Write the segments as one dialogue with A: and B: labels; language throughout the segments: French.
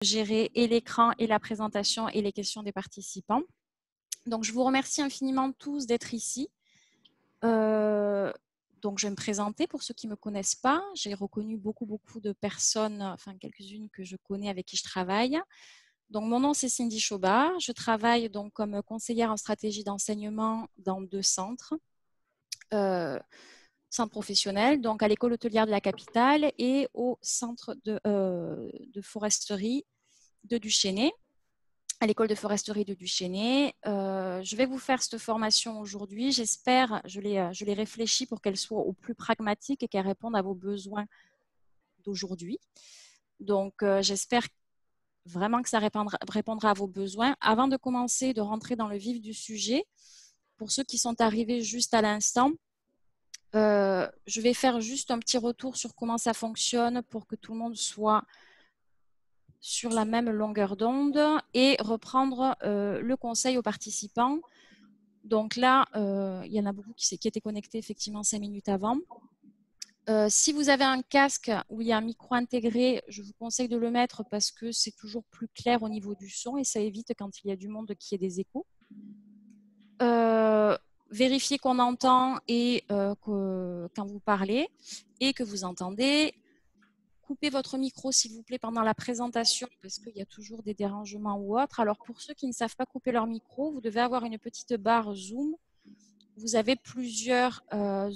A: gérer et l'écran et la présentation et les questions des participants. Donc, je vous remercie infiniment tous d'être ici. Donc, je vais me présenter pour ceux qui ne me connaissent pas. J'ai reconnu beaucoup de personnes, enfin quelques-unes que je connais avec qui je travaille. Donc, mon nom, c'est Cindy Chaubard. Je travaille donc comme conseillère en stratégie d'enseignement dans 2 centres. Centre professionnel, donc à l'école hôtelière de la capitale et au centre de foresterie de Duchesnay, à l'école de foresterie de Duchesnay. Je vais vous faire cette formation aujourd'hui. J'espère, je l'ai réfléchi pour qu'elle soit au plus pragmatique et qu'elle réponde à vos besoins d'aujourd'hui. Donc, j'espère vraiment que ça répondra à vos besoins. Avant de commencer, de rentrer dans le vif du sujet, pour ceux qui sont arrivés juste à l'instant, je vais faire juste un petit retour sur comment ça fonctionne pour que tout le monde soit sur la même longueur d'onde et reprendre le conseil aux participants. Donc là, il y en a beaucoup qui étaient connectés effectivement 5 minutes avant. Si vous avez un casque où il y a un micro intégré, je vous conseille de le mettre parce que c'est toujours plus clair au niveau du son et ça évite quand il y a du monde qu'il y ait des échos. Vérifiez qu'on entend et quand vous parlez et que vous entendez. Coupez votre micro, s'il vous plaît, pendant la présentation parce qu'il y a toujours des dérangements ou autres. Alors, pour ceux qui ne savent pas couper leur micro, vous devez avoir une petite barre Zoom. Vous avez plusieurs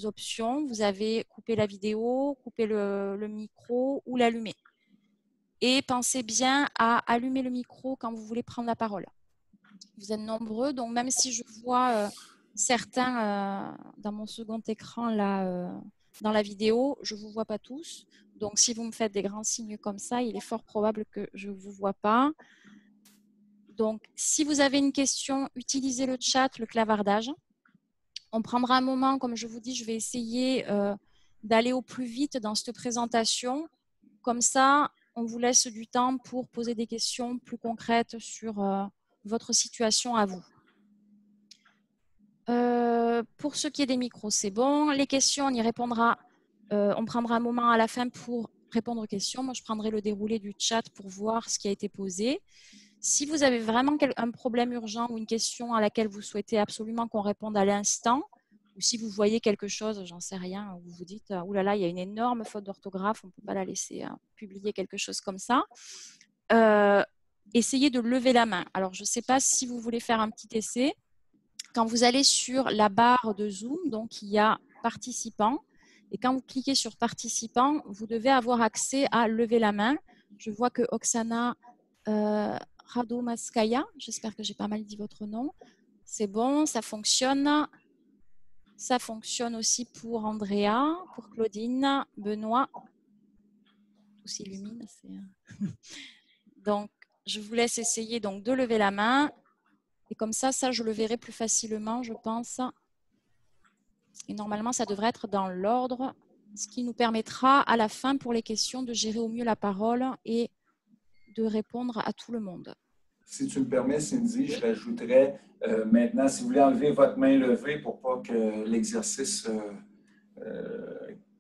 A: options. Vous avez couper la vidéo, couper le micro ou l'allumer. Et pensez bien à allumer le micro quand vous voulez prendre la parole. Vous êtes nombreux, donc même si je vois certains dans mon second écran là, dans la vidéo, je ne vous vois pas tous. Donc si vous me faites des grands signes comme ça, il est fort probable que je ne vous vois pas. Donc si vous avez une question, utilisez le chat, le clavardage. On prendra un moment, comme je vous dis, je vais essayer d'aller au plus vite dans cette présentation. Comme ça, on vous laisse du temps pour poser des questions plus concrètes sur votre situation à vous. Pour ce qui est des micros, c'est bon. Les questions, on y répondra. On prendra un moment à la fin pour répondre aux questions. Moi, je prendrai le déroulé du chat pour voir ce qui a été posé. Si vous avez vraiment un problème urgent ou une question à laquelle vous souhaitez absolument qu'on réponde à l'instant, ou si vous voyez quelque chose, j'en sais rien, vous vous dites « Ouh là là, il y a une énorme faute d'orthographe, on ne peut pas la laisser publier quelque chose comme ça », essayez de lever la main. Alors, je ne sais pas si vous voulez faire un petit essai. Quand vous allez sur la barre de Zoom, donc il y a participants. Et quand vous cliquez sur participants, vous devez avoir accès à lever la main. Je vois que Oksana Radomaskaya, j'espère que j'ai pas mal dit votre nom. C'est bon, ça fonctionne. Ça fonctionne aussi pour Andrea, pour Claudine, Benoît. Tout s'illumine. Donc, je vous laisse essayer donc de lever la main. Et comme ça, je le verrai plus facilement, je pense. Et normalement, ça devrait être dans l'ordre, ce qui nous permettra à la fin pour les questions de gérer au mieux la parole et de répondre à tout le monde.
B: Si tu me permets, Cindy, je rajouterais maintenant, si vous voulez enlever votre main levée pour pas que l'exercice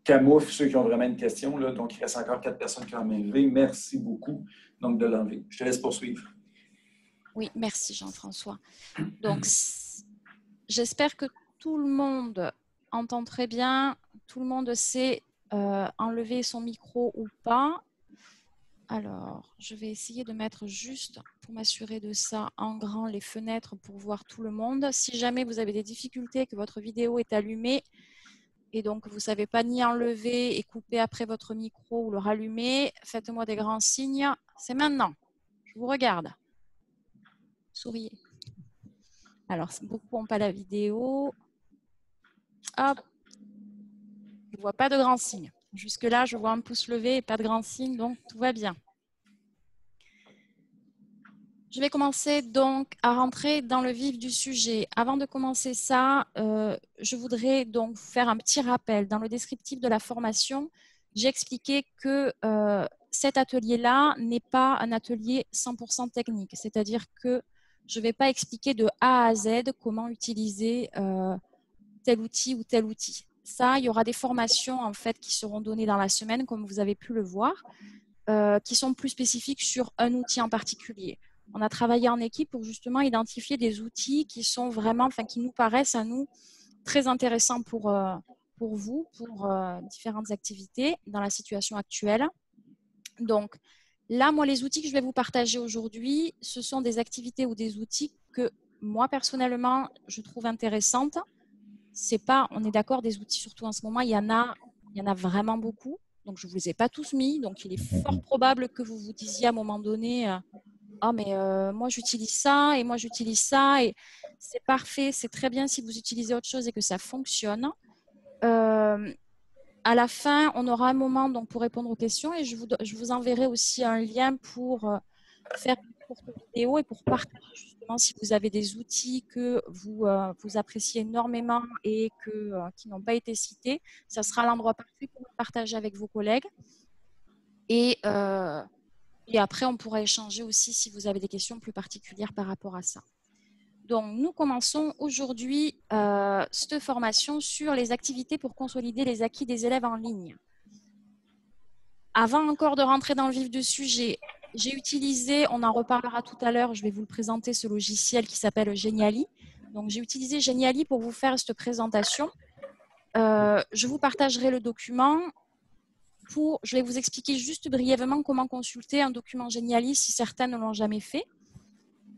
B: camoufle ceux qui ont vraiment une question. Là. Donc, il reste encore 4 personnes qui ont la main levée. Merci beaucoup donc, de l'enlever. Je te laisse poursuivre.
A: Oui, merci Jean-François. Donc, j'espère que tout le monde entend très bien, tout le monde sait enlever son micro ou pas. Alors, je vais essayer de mettre juste, pour m'assurer de ça, en grand les fenêtres pour voir tout le monde. Si jamais vous avez des difficultés, que votre vidéo est allumée et donc vous ne savez pas ni enlever et couper après votre micro ou le rallumer, faites-moi des grands signes. C'est maintenant. Je vous regarde. Souriez. Alors, beaucoup n'ont pas la vidéo. Hop. Je ne vois pas de grands signes. Jusque-là, je vois un pouce levé et pas de grands signes, donc tout va bien. Je vais commencer donc à rentrer dans le vif du sujet. Avant de commencer ça, je voudrais donc faire un petit rappel. Dans le descriptif de la formation, j'ai expliqué que cet atelier-là n'est pas un atelier 100% technique. C'est-à-dire que je ne vais pas expliquer de A à Z comment utiliser tel outil ou tel outil. Ça, il y aura des formations en fait qui seront données dans la semaine, comme vous avez pu le voir. qui sont plus spécifiques sur un outil en particulier. On a travaillé en équipe pour justement identifier des outils qui sont vraiment, enfin, qui nous paraissent à nous très intéressants pour vous, pour différentes activités dans la situation actuelle. Donc, là, moi, les outils que je vais vous partager aujourd'hui, ce sont des activités ou des outils que moi, personnellement, je trouve intéressantes. C'est pas, on est d'accord, des outils, surtout en ce moment, il y en a vraiment beaucoup. Donc, je ne vous les ai pas tous mis. Donc, il est fort probable que vous vous disiez à un moment donné, ah, mais moi, j'utilise ça et moi, j'utilise ça. Et c'est parfait, c'est très bien si vous utilisez autre chose et que ça fonctionne. À la fin, on aura un moment donc, pour répondre aux questions et je vous enverrai aussi un lien pour faire une courte vidéo et pour partager justement si vous avez des outils que vous appréciez énormément et qui n'ont pas été cités. Ça sera l'endroit parfait pour le partager avec vos collègues. Et après, on pourra échanger aussi si vous avez des questions plus particulières par rapport à ça. Donc, nous commençons aujourd'hui cette formation sur les activités pour consolider les acquis des élèves en ligne. Avant encore de rentrer dans le vif du sujet, j'ai utilisé, on en reparlera tout à l'heure, je vais vous le présenter, ce logiciel qui s'appelle Geniali. Donc, j'ai utilisé Geniali pour vous faire cette présentation. Je vous partagerai le document. Je vais vous expliquer juste brièvement comment consulter un document Geniali si certains ne l'ont jamais fait.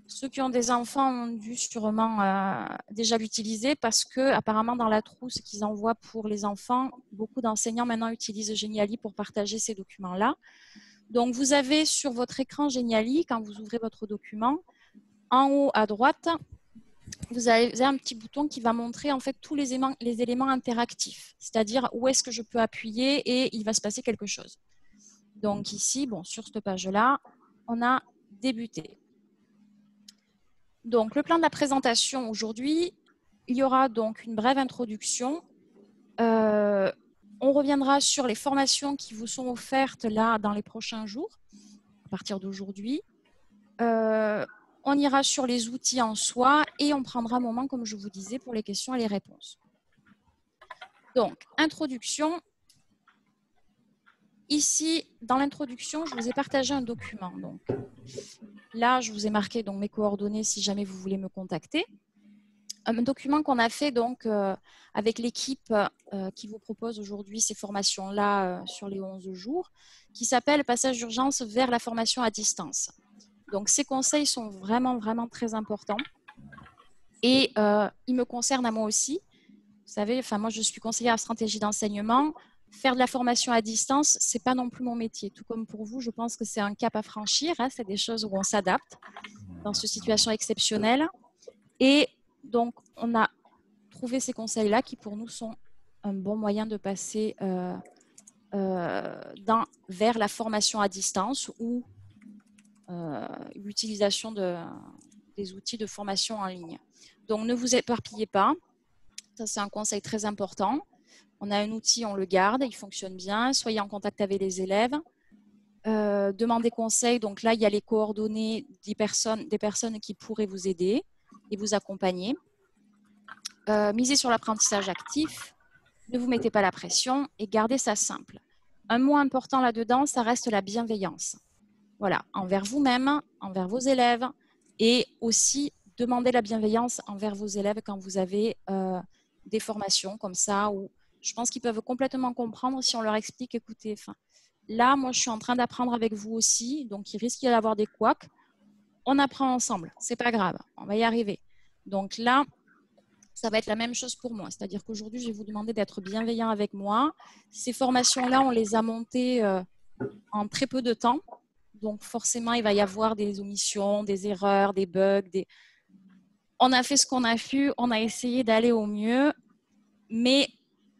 A: Ceux qui ont des enfants ont dû sûrement déjà l'utiliser parce que apparemment dans la trousse qu'ils envoient pour les enfants, beaucoup d'enseignants maintenant utilisent Geniali pour partager ces documents-là. Donc vous avez sur votre écran Geniali, quand vous ouvrez votre document, en haut à droite, vous avez un petit bouton qui va montrer en fait tous les éléments interactifs, c'est-à-dire où est-ce que je peux appuyer et il va se passer quelque chose. Donc ici, bon, sur cette page-là, on a débuté. Donc, le plan de la présentation aujourd'hui, il y aura donc une brève introduction. On reviendra sur les formations qui vous sont offertes là dans les prochains jours, à partir d'aujourd'hui. On ira sur les outils en soi et on prendra un moment, comme je vous disais, pour les questions et les réponses. Donc, introduction. Ici, dans l'introduction, je vous ai partagé un document. Donc, là, je vous ai marqué donc, mes coordonnées si jamais vous voulez me contacter. Un document qu'on a fait donc, avec l'équipe qui vous propose aujourd'hui ces formations-là sur les 11 jours, qui s'appelle « Passage d'urgence vers la formation à distance ». Donc, ces conseils sont vraiment, vraiment très importants et ils me concernent à moi aussi. Vous savez, moi, je suis conseillère en stratégie d'enseignement. Faire de la formation à distance, ce n'est pas non plus mon métier. Tout comme pour vous, je pense que c'est un cap à franchir. Hein, c'est des choses où on s'adapte dans cette situation exceptionnelle. Et donc, on a trouvé ces conseils-là qui, pour nous, sont un bon moyen de passer vers la formation à distance ou l'utilisation des outils de formation en ligne. Donc, ne vous éparpillez pas. Ça, c'est un conseil très important. On a un outil, on le garde, il fonctionne bien. Soyez en contact avec les élèves. Demandez conseil. Donc là, il y a les coordonnées des personnes qui pourraient vous aider et vous accompagner. Misez sur l'apprentissage actif. Ne vous mettez pas la pression et gardez ça simple. Un mot important là-dedans, ça reste la bienveillance. Voilà, envers vous-même, envers vos élèves et aussi demandez la bienveillance envers vos élèves quand vous avez des formations comme ça où je pense qu'ils peuvent complètement comprendre si on leur explique, écoutez, là, moi, je suis en train d'apprendre avec vous aussi, donc il risque d'y avoir des couacs. On apprend ensemble, c'est pas grave, on va y arriver. Donc là, ça va être la même chose pour moi. C'est-à-dire qu'aujourd'hui, je vais vous demander d'être bienveillant avec moi. Ces formations-là, on les a montées en très peu de temps. Donc forcément, il va y avoir des omissions, des erreurs, des bugs. On a fait ce qu'on a pu, on a essayé d'aller au mieux, mais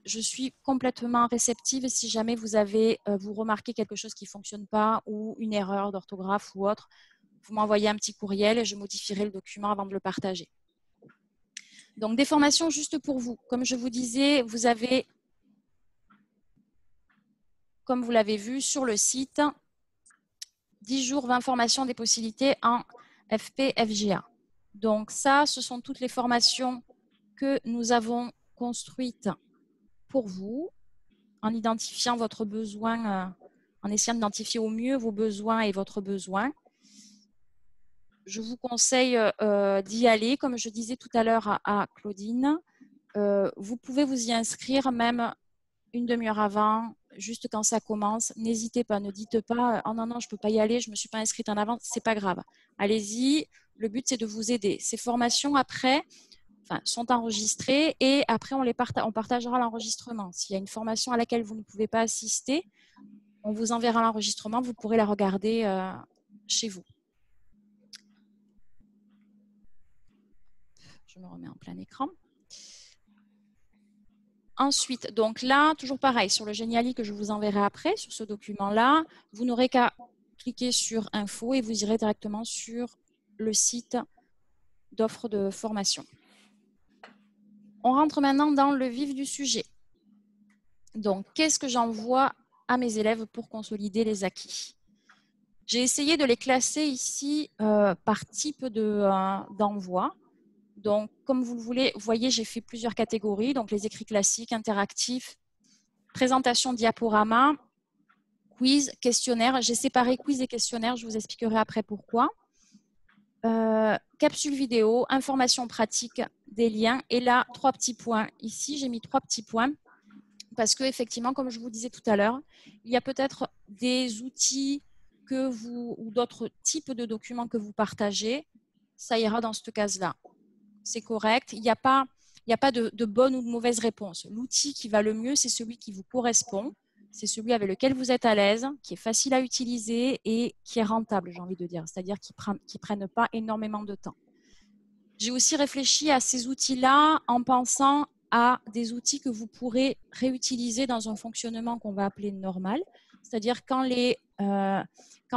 A: je suis complètement réceptive si jamais vous remarquez quelque chose qui ne fonctionne pas ou une erreur d'orthographe ou autre. Vous m'envoyez un petit courriel et je modifierai le document avant de le partager. Donc, des formations juste pour vous. Comme je vous disais, vous avez, comme vous l'avez vu sur le site, 10 jours, 20 formations, des possibilités en FP-FGA. Donc ça, ce sont toutes les formations que nous avons construites pour vous, en identifiant votre besoin en essayant d'identifier au mieux vos besoins et votre besoin. Je vous conseille d'y aller. Comme je disais tout à l'heure à Claudine, vous pouvez vous y inscrire même une demi-heure avant, juste quand ça commence. N'hésitez pas, ne dites pas « Oh non, non, je ne peux pas y aller, je ne me suis pas inscrite en avance », c'est pas grave. Allez-y, le but c'est de vous aider. Ces formations après sont enregistrées et après on partagera l'enregistrement. S'il y a une formation à laquelle vous ne pouvez pas assister, on vous enverra l'enregistrement, vous pourrez la regarder chez vous. Je me remets en plein écran. Ensuite, donc là, toujours pareil, sur le Geniali que je vous enverrai après, sur ce document-là, vous n'aurez qu'à cliquer sur Info et vous irez directement sur le site d'offres de formation. On rentre maintenant dans le vif du sujet. Donc, qu'est-ce que j'envoie à mes élèves pour consolider les acquis? J'ai essayé de les classer ici par type d'envoi. Donc, comme vous le voyez, j'ai fait plusieurs catégories. Donc, les écrits classiques, interactifs, présentation diaporama, quiz, questionnaire. J'ai séparé quiz et questionnaire. Je vous expliquerai après pourquoi. Capsule vidéo, information pratique, des liens. Et là, 3 petits points. Ici, j'ai mis 3 petits points parce que effectivement, comme je vous disais tout à l'heure, il y a peut-être des outils ou d'autres types de documents que vous partagez. Ça ira dans cette case-là. C'est correct. Il n'y a pas de bonne ou de mauvaise réponse. L'outil qui va le mieux, c'est celui qui vous correspond. C'est celui avec lequel vous êtes à l'aise, qui est facile à utiliser et qui est rentable, j'ai envie de dire, c'est-à-dire qui ne prennent pas énormément de temps. J'ai aussi réfléchi à ces outils-là en pensant à des outils que vous pourrez réutiliser dans un fonctionnement qu'on va appeler normal, c'est-à-dire quand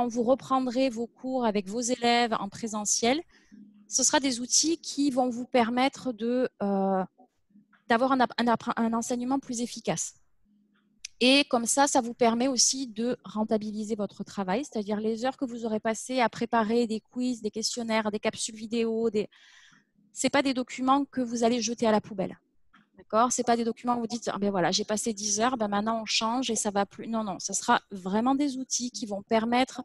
A: vous reprendrez vos cours avec vos élèves en présentiel, ce sera des outils qui vont vous permettre d'avoir un enseignement plus efficace. Et comme ça vous permet aussi de rentabiliser votre travail, c'est-à-dire les heures que vous aurez passées à préparer des quiz, des questionnaires, des capsules vidéo. Ce n'est pas des documents que vous allez jeter à la poubelle. D'accord ? Ce n'est pas des documents où vous dites ah ben voilà, j'ai passé 10 heures, ben maintenant on change et ça va plus. Non, non, ce sera vraiment des outils qui vont permettre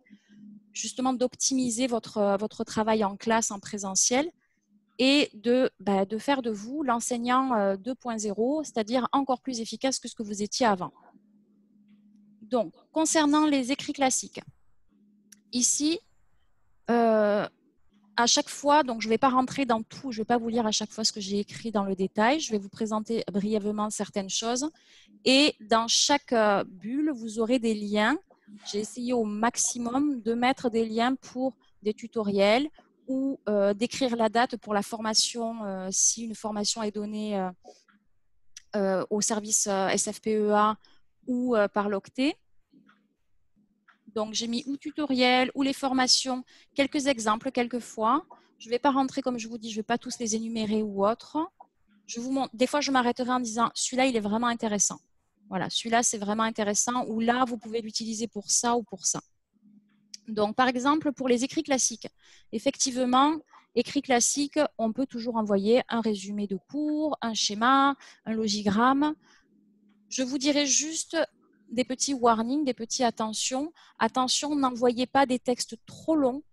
A: justement d'optimiser votre travail en classe, en présentiel, et de faire de vous l'enseignant 2.0, c'est-à-dire encore plus efficace que ce que vous étiez avant. Donc, concernant les écrits classiques, ici, à chaque fois, donc je ne vais pas rentrer dans tout, je ne vais pas vous lire à chaque fois ce que j'ai écrit dans le détail, je vais vous présenter brièvement certaines choses. Et dans chaque bulle, vous aurez des liens. J'ai essayé au maximum de mettre des liens pour des tutoriels ou d'écrire la date pour la formation, si une formation est donnée au service SFPEA ou par l'Octet. Donc, j'ai mis ou tutoriel ou les formations, quelques exemples quelquefois. Je ne vais pas rentrer, comme je vous dis, je ne vais pas tous les énumérer ou autres. Je vous montre, des fois, je m'arrêterai en disant celui-là, il est vraiment intéressant. Voilà, celui-là, c'est vraiment intéressant. Ou là, vous pouvez l'utiliser pour ça ou pour ça. Donc, par exemple, pour les écrits classiques, effectivement, écrits classiques, on peut toujours envoyer un résumé de cours, un schéma, un logigramme. Je vous dirais juste des petits warnings, des petits attentions. Attention, n'envoyez pas des textes trop longs.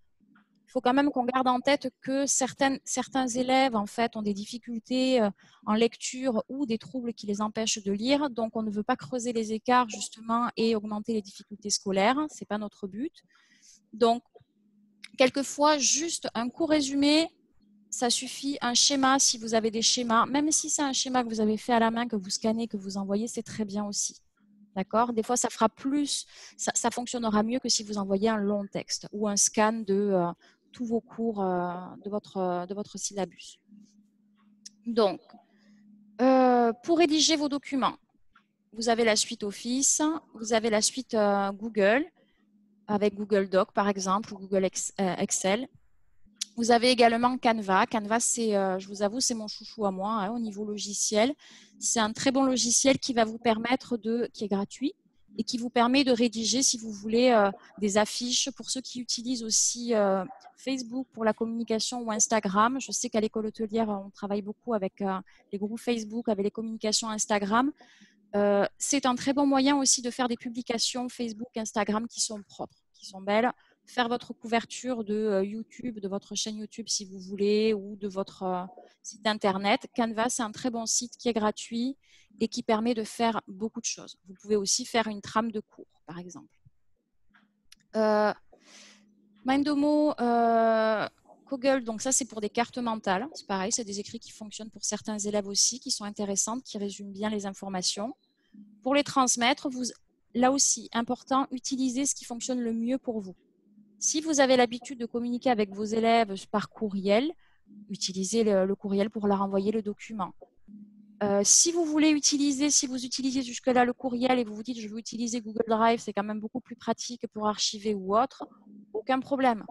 A: Il faut quand même qu'on garde en tête que certains élèves, en fait, ont des difficultés en lecture ou des troubles qui les empêchent de lire. Donc, on ne veut pas creuser les écarts, justement, et augmenter les difficultés scolaires. Ce n'est pas notre but. Donc, quelquefois, juste un court résumé, ça suffit. Un schéma, si vous avez des schémas, même si c'est un schéma que vous avez fait à la main, que vous scannez, que vous envoyez, c'est très bien aussi. D'accord ? Des fois, ça fera plus, ça fonctionnera mieux que si vous envoyez un long texte ou un scan de tous vos cours de votre syllabus. Donc, pour rédiger vos documents, vous avez la suite Office, vous avez la suite Google, avec Google Doc par exemple, ou Google Excel. Vous avez également Canva. Canva, je vous avoue, c'est mon chouchou à moi au niveau logiciel. C'est un très bon logiciel qui va vous permettre qui est gratuit et qui vous permet de rédiger, si vous voulez, des affiches. Pour ceux qui utilisent aussi Facebook pour la communication ou Instagram, je sais qu'à l'école hôtelière, on travaille beaucoup avec les groupes Facebook, avec les communications Instagram. C'est un très bon moyen aussi de faire des publications Facebook, Instagram qui sont propres, qui sont belles. Faire votre couverture de YouTube, de votre chaîne YouTube si vous voulez, ou de votre site internet. Canva, c'est un très bon site qui est gratuit et qui permet de faire beaucoup de choses. Vous pouvez aussi faire une trame de cours, par exemple. Mindomo, Kaggle, donc ça c'est pour des cartes mentales. C'est pareil, c'est des écrits qui fonctionnent pour certains élèves aussi, qui sont intéressantes, qui résument bien les informations. Pour les transmettre, là aussi, important, utilisez ce qui fonctionne le mieux pour vous. Si vous avez l'habitude de communiquer avec vos élèves par courriel, utilisez le courriel pour leur envoyer le document. Si vous utilisez jusque-là le courriel et vous vous dites je veux utiliser Google Drive, c'est quand même beaucoup plus pratique pour archiver ou autre, aucun problème.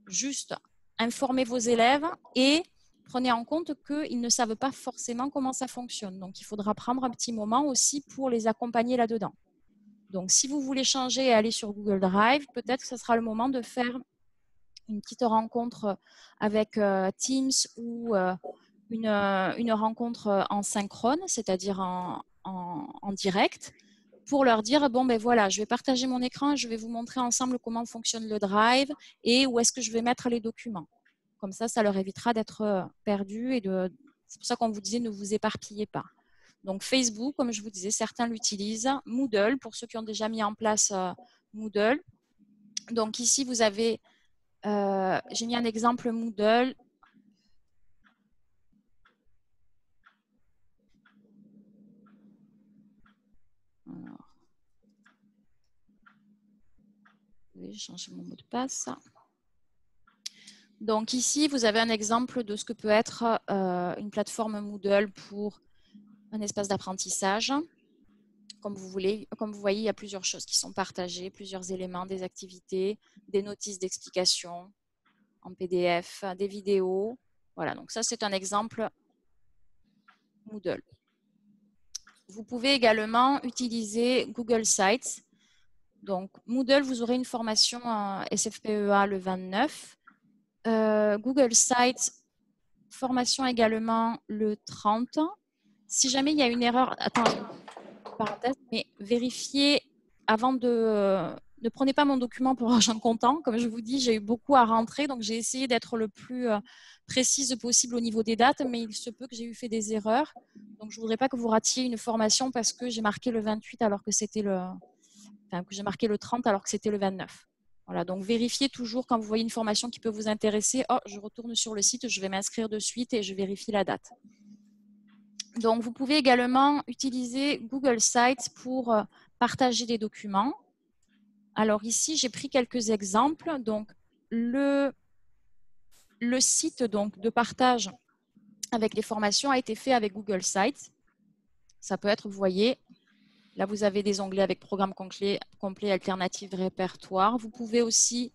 A: Juste informez vos élèves et prenez en compte qu'ils ne savent pas forcément comment ça fonctionne. Donc, il faudra prendre un petit moment aussi pour les accompagner là-dedans. Donc, si vous voulez changer et aller sur Google Drive, peut-être que ce sera le moment de faire une petite rencontre avec Teams ou une rencontre en synchrone, c'est-à-dire en direct, pour leur dire, bon, ben voilà, je vais partager mon écran, je vais vous montrer ensemble comment fonctionne le Drive et où est-ce que je vais mettre les documents. Comme ça leur évitera d'être perdus c'est pour ça qu'on vous disait, ne vous éparpillez pas. Donc, Facebook, comme je vous disais, certains l'utilisent. Moodle, pour ceux qui ont déjà mis en place Moodle. Donc, ici, vous avez, j'ai mis un exemple Moodle. Alors, je vais changer mon mot de passe. Donc ici, vous avez un exemple de ce que peut être une plateforme Moodle pour un espace d'apprentissage. Comme vous voyez, il y a plusieurs choses qui sont partagées, plusieurs éléments, des activités, des notices d'explication en PDF, des vidéos. Voilà, donc ça c'est un exemple Moodle. Vous pouvez également utiliser Google Sites. Donc Moodle, vous aurez une formation SFPEA le 29. Google Sites, formation également le 30. Si jamais il y a une erreur, attends, parenthèse, mais vérifiez avant ne prenez pas mon document pour argent comptant. Comme je vous dis, j'ai eu beaucoup à rentrer, donc j'ai essayé d'être le plus précise possible au niveau des dates, mais il se peut que j'ai eu fait des erreurs. Donc je ne voudrais pas que vous ratiez une formation parce que j'ai marqué le 28 alors que c'était que j'ai marqué le 30 alors que c'était le 29. Voilà, donc vérifiez toujours quand vous voyez une formation qui peut vous intéresser. Oh, je retourne sur le site, je vais m'inscrire de suite et je vérifie la date. Donc, vous pouvez également utiliser Google Sites pour partager des documents. Alors ici, j'ai pris quelques exemples. Donc, le site donc, de partage avec les formations a été fait avec Google Sites. Ça peut être, vous voyez, là, vous avez des onglets avec programme complet, alternative, répertoire. Vous pouvez aussi,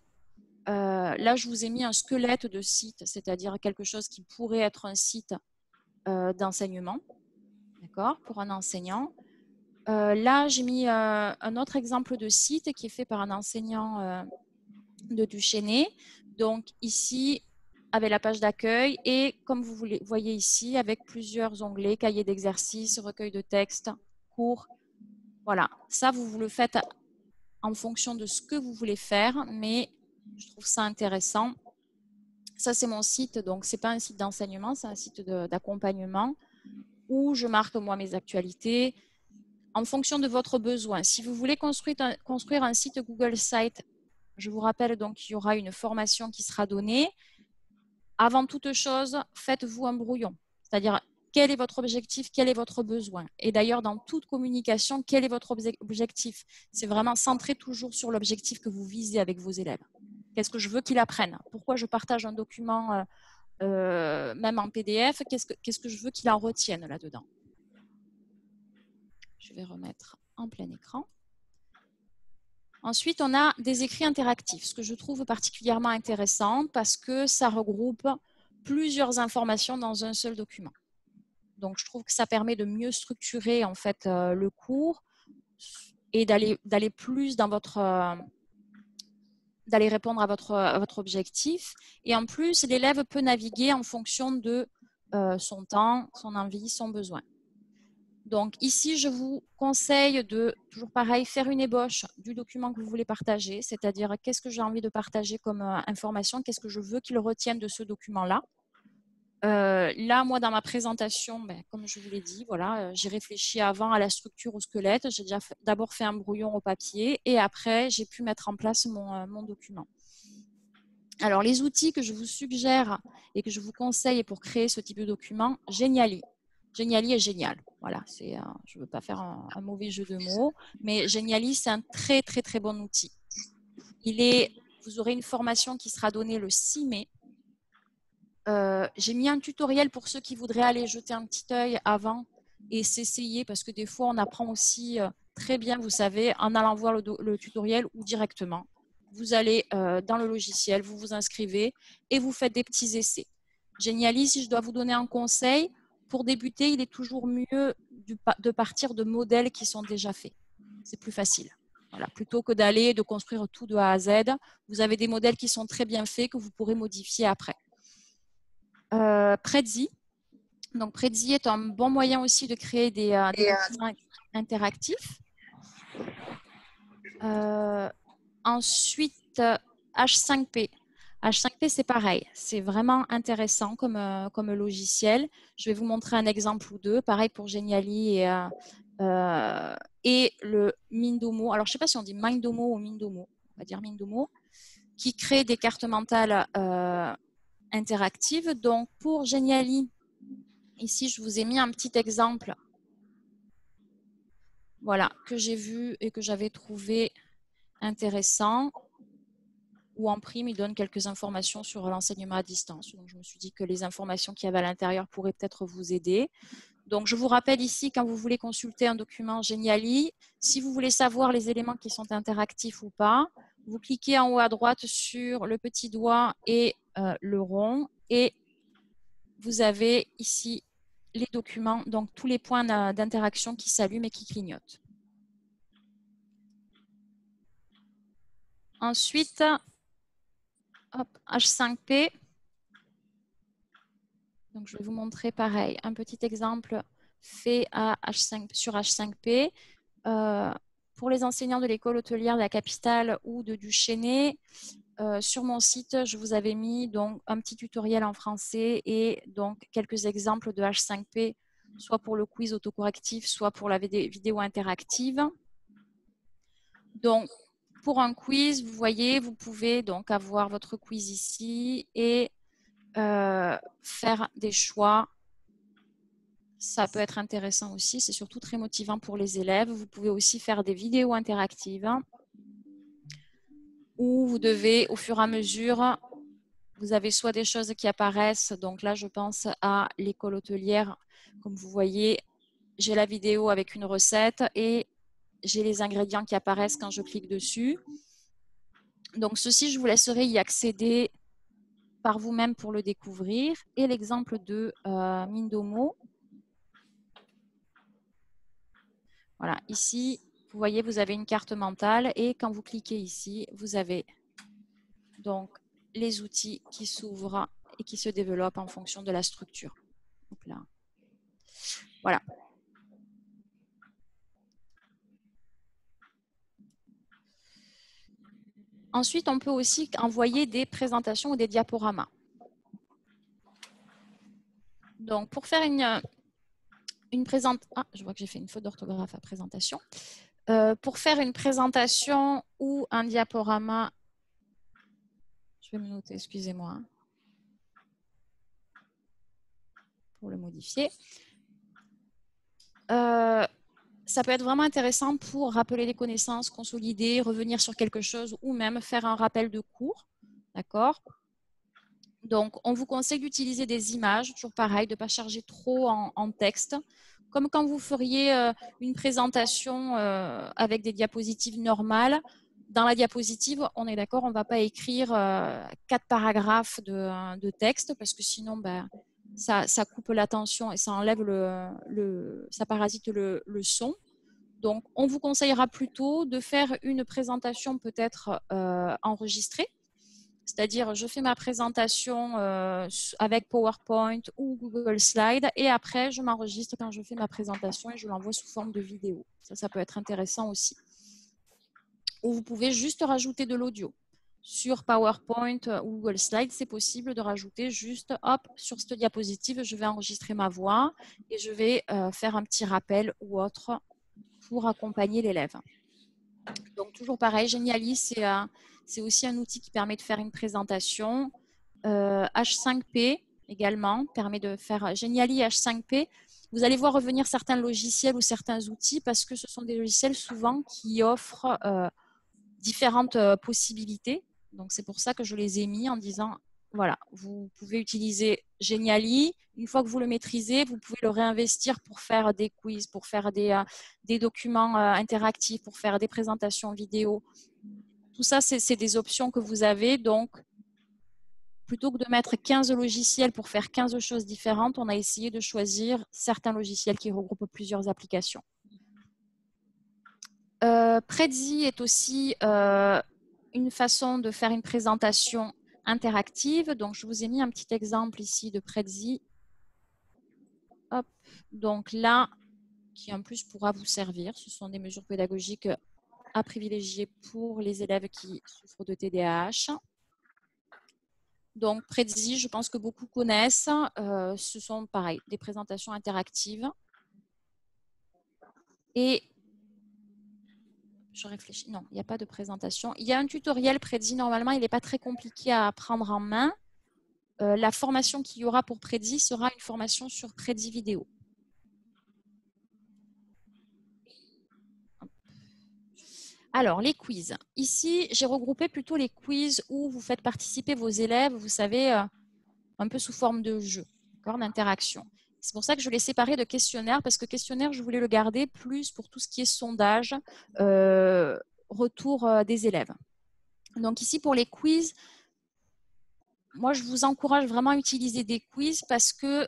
A: là, je vous ai mis un squelette de site, c'est-à-dire quelque chose qui pourrait être un site d'enseignement, d'accord, pour un enseignant. Là, j'ai mis un autre exemple de site qui est fait par un enseignant de Duchesnay. Donc ici, avec la page d'accueil et comme vous voyez ici, avec plusieurs onglets, cahier d'exercices, recueil de textes, cours. Voilà, ça, vous le faites en fonction de ce que vous voulez faire, mais je trouve ça intéressant. Ça, c'est mon site, donc ce n'est pas un site d'enseignement, c'est un site d'accompagnement où je marque, moi, mes actualités, en fonction de votre besoin. Si vous voulez construire un site Google Site, je vous rappelle donc qu'il y aura une formation qui sera donnée. Avant toute chose, faites-vous un brouillon. C'est-à-dire, quel est votre objectif, quel est votre besoin? Et d'ailleurs, dans toute communication, quel est votre objectif? C'est vraiment centré toujours sur l'objectif que vous visez avec vos élèves. Qu'est-ce que je veux qu'ils apprennent? Pourquoi je partage un document, même en PDF? Qu'est-ce que je veux qu'ils en retiennent là-dedans? Je vais remettre en plein écran. Ensuite, on a des écrits interactifs, ce que je trouve particulièrement intéressant parce que ça regroupe plusieurs informations dans un seul document. Donc, je trouve que ça permet de mieux structurer en fait le cours et d'aller plus dans d'aller répondre à votre objectif. Et en plus, l'élève peut naviguer en fonction de son temps, son envie, son besoin. Donc ici, je vous conseille de, toujours pareil, faire une ébauche du document que vous voulez partager, c'est-à-dire qu'est-ce que j'ai envie de partager comme information, qu'est-ce que je veux qu'il retienne de ce document-là. Là, moi, dans ma présentation, comme je vous l'ai dit, voilà, j'ai réfléchi avant à la structure, au squelette. J'ai déjà d'abord fait un brouillon au papier et après, j'ai pu mettre en place mon document. Alors, les outils que je vous suggère et que je vous conseille pour créer ce type de document, Geniali. Geniali est génial. Voilà, je ne veux pas faire un mauvais jeu de mots, mais Geniali, c'est un très, très, très bon outil. Vous aurez une formation qui sera donnée le 6 mai. J'ai mis un tutoriel pour ceux qui voudraient aller jeter un petit œil avant et s'essayer, parce que des fois, on apprend aussi très bien, vous savez, en allant voir le tutoriel ou directement. Vous allez dans le logiciel, vous vous inscrivez et vous faites des petits essais. Geniali, si je dois vous donner un conseil, pour débuter, il est toujours mieux de partir de modèles qui sont déjà faits. C'est plus facile. Voilà, plutôt que de construire tout de A à Z, vous avez des modèles qui sont très bien faits que vous pourrez modifier après. Prezi. Donc, Prezi est un bon moyen aussi de créer des documents interactifs. Ensuite, H5P. H5P, c'est pareil. C'est vraiment intéressant comme logiciel. Je vais vous montrer un exemple ou deux. Pareil pour Geniali et le Mindomo. Alors, je ne sais pas si on dit Mindomo ou Mindomo. On va dire Mindomo, qui crée des cartes mentales interactives. Donc, pour Geniali, ici, je vous ai mis un petit exemple, voilà, que j'ai vu et que j'avais trouvé intéressant, où en prime, il donne quelques informations sur l'enseignement à distance. Donc, je me suis dit que les informations qu'il y avait à l'intérieur pourraient peut-être vous aider. Donc, je vous rappelle ici, quand vous voulez consulter un document Geniali, si vous voulez savoir les éléments qui sont interactifs ou pas, vous cliquez en haut à droite sur le petit doigt et le rond, et vous avez ici les documents, donc tous les points d'interaction qui s'allument et qui clignotent. Ensuite, hop, H5P. Donc, je vais vous montrer pareil, un petit exemple fait sur H5P. Pour les enseignants de l'école hôtelière de la capitale ou de Duchesnay, sur mon site, je vous avais mis donc un petit tutoriel en français et donc quelques exemples de H5P, soit pour le quiz autocorrectif, soit pour la vidéo interactive. Donc, pour un quiz, vous voyez, vous pouvez donc avoir votre quiz ici et faire des choix. Ça peut être intéressant aussi, c'est surtout très motivant pour les élèves. Vous pouvez aussi faire des vidéos interactives où vous devez, au fur et à mesure, vous avez soit des choses qui apparaissent, donc là je pense à l'école hôtelière, comme vous voyez, j'ai la vidéo avec une recette et j'ai les ingrédients qui apparaissent quand je clique dessus. Donc ceci, je vous laisserai y accéder par vous-même pour le découvrir. Et l'exemple de Mindomo. Voilà, ici, vous voyez, vous avez une carte mentale et quand vous cliquez ici, vous avez donc les outils qui s'ouvrent et qui se développent en fonction de la structure. Donc là, voilà. Ensuite, on peut aussi envoyer des présentations ou des diaporamas. Donc, pour faire une présentation, je vois que j'ai fait une faute d'orthographe à présentation. Pour faire une présentation ou un diaporama, je vais me noter, excusez-moi, hein, pour le modifier. Ça peut être vraiment intéressant pour rappeler des connaissances, consolider, revenir sur quelque chose ou même faire un rappel de cours. D'accord ? Donc, on vous conseille d'utiliser des images, toujours pareil, de ne pas charger trop en texte. Comme quand vous feriez une présentation avec des diapositives normales. Dans la diapositive, on est d'accord, on ne va pas écrire 4 paragraphes de texte parce que sinon, ça coupe l'attention et ça enlève ça parasite le son. Donc, on vous conseillera plutôt de faire une présentation peut-être enregistrée C'est-à-dire, je fais ma présentation avec PowerPoint ou Google Slide et après, je m'enregistre quand je fais ma présentation et je l'envoie sous forme de vidéo. Ça peut être intéressant aussi. Ou vous pouvez juste rajouter de l'audio. Sur PowerPoint ou Google Slide, c'est possible de rajouter juste, hop, sur cette diapositive, je vais enregistrer ma voix et je vais faire un petit rappel ou autre pour accompagner l'élève. Donc, toujours pareil, Geniali, c'est aussi un outil qui permet de faire une présentation. H5P également permet de faire Geniali H5P. Vous allez voir revenir certains logiciels ou certains outils parce que ce sont des logiciels souvent qui offrent différentes possibilités. Donc, c'est pour ça que je les ai mis en disant, voilà, vous pouvez utiliser Geniali. Une fois que vous le maîtrisez, vous pouvez le réinvestir pour faire des quiz, pour faire des documents interactifs, pour faire des présentations vidéo. Tout ça, c'est des options que vous avez. Donc, plutôt que de mettre 15 logiciels pour faire 15 choses différentes, on a essayé de choisir certains logiciels qui regroupent plusieurs applications. Prezi est aussi une façon de faire une présentation interactive. Donc, je vous ai mis un petit exemple ici de Prezi. Hop. Donc là, qui en plus pourra vous servir. Ce sont des mesures pédagogiques à privilégier pour les élèves qui souffrent de TDAH. Donc, Prezi, je pense que beaucoup connaissent. Ce sont, pareil, des présentations interactives. Et je réfléchis. Non, il n'y a pas de présentation. Il y a un tutoriel Prezi. Normalement, il n'est pas très compliqué à prendre en main. La formation qu'il y aura pour Prezi sera une formation sur Prezi vidéo. Alors, les quiz. Ici, j'ai regroupé plutôt les quiz où vous faites participer vos élèves, vous savez, un peu sous forme de jeu, d'interaction. C'est pour ça que je l'ai séparé de questionnaire, parce que questionnaire, je voulais le garder plus pour tout ce qui est sondage, retour des élèves. Donc ici, pour les quiz, moi, je vous encourage vraiment à utiliser des quiz parce que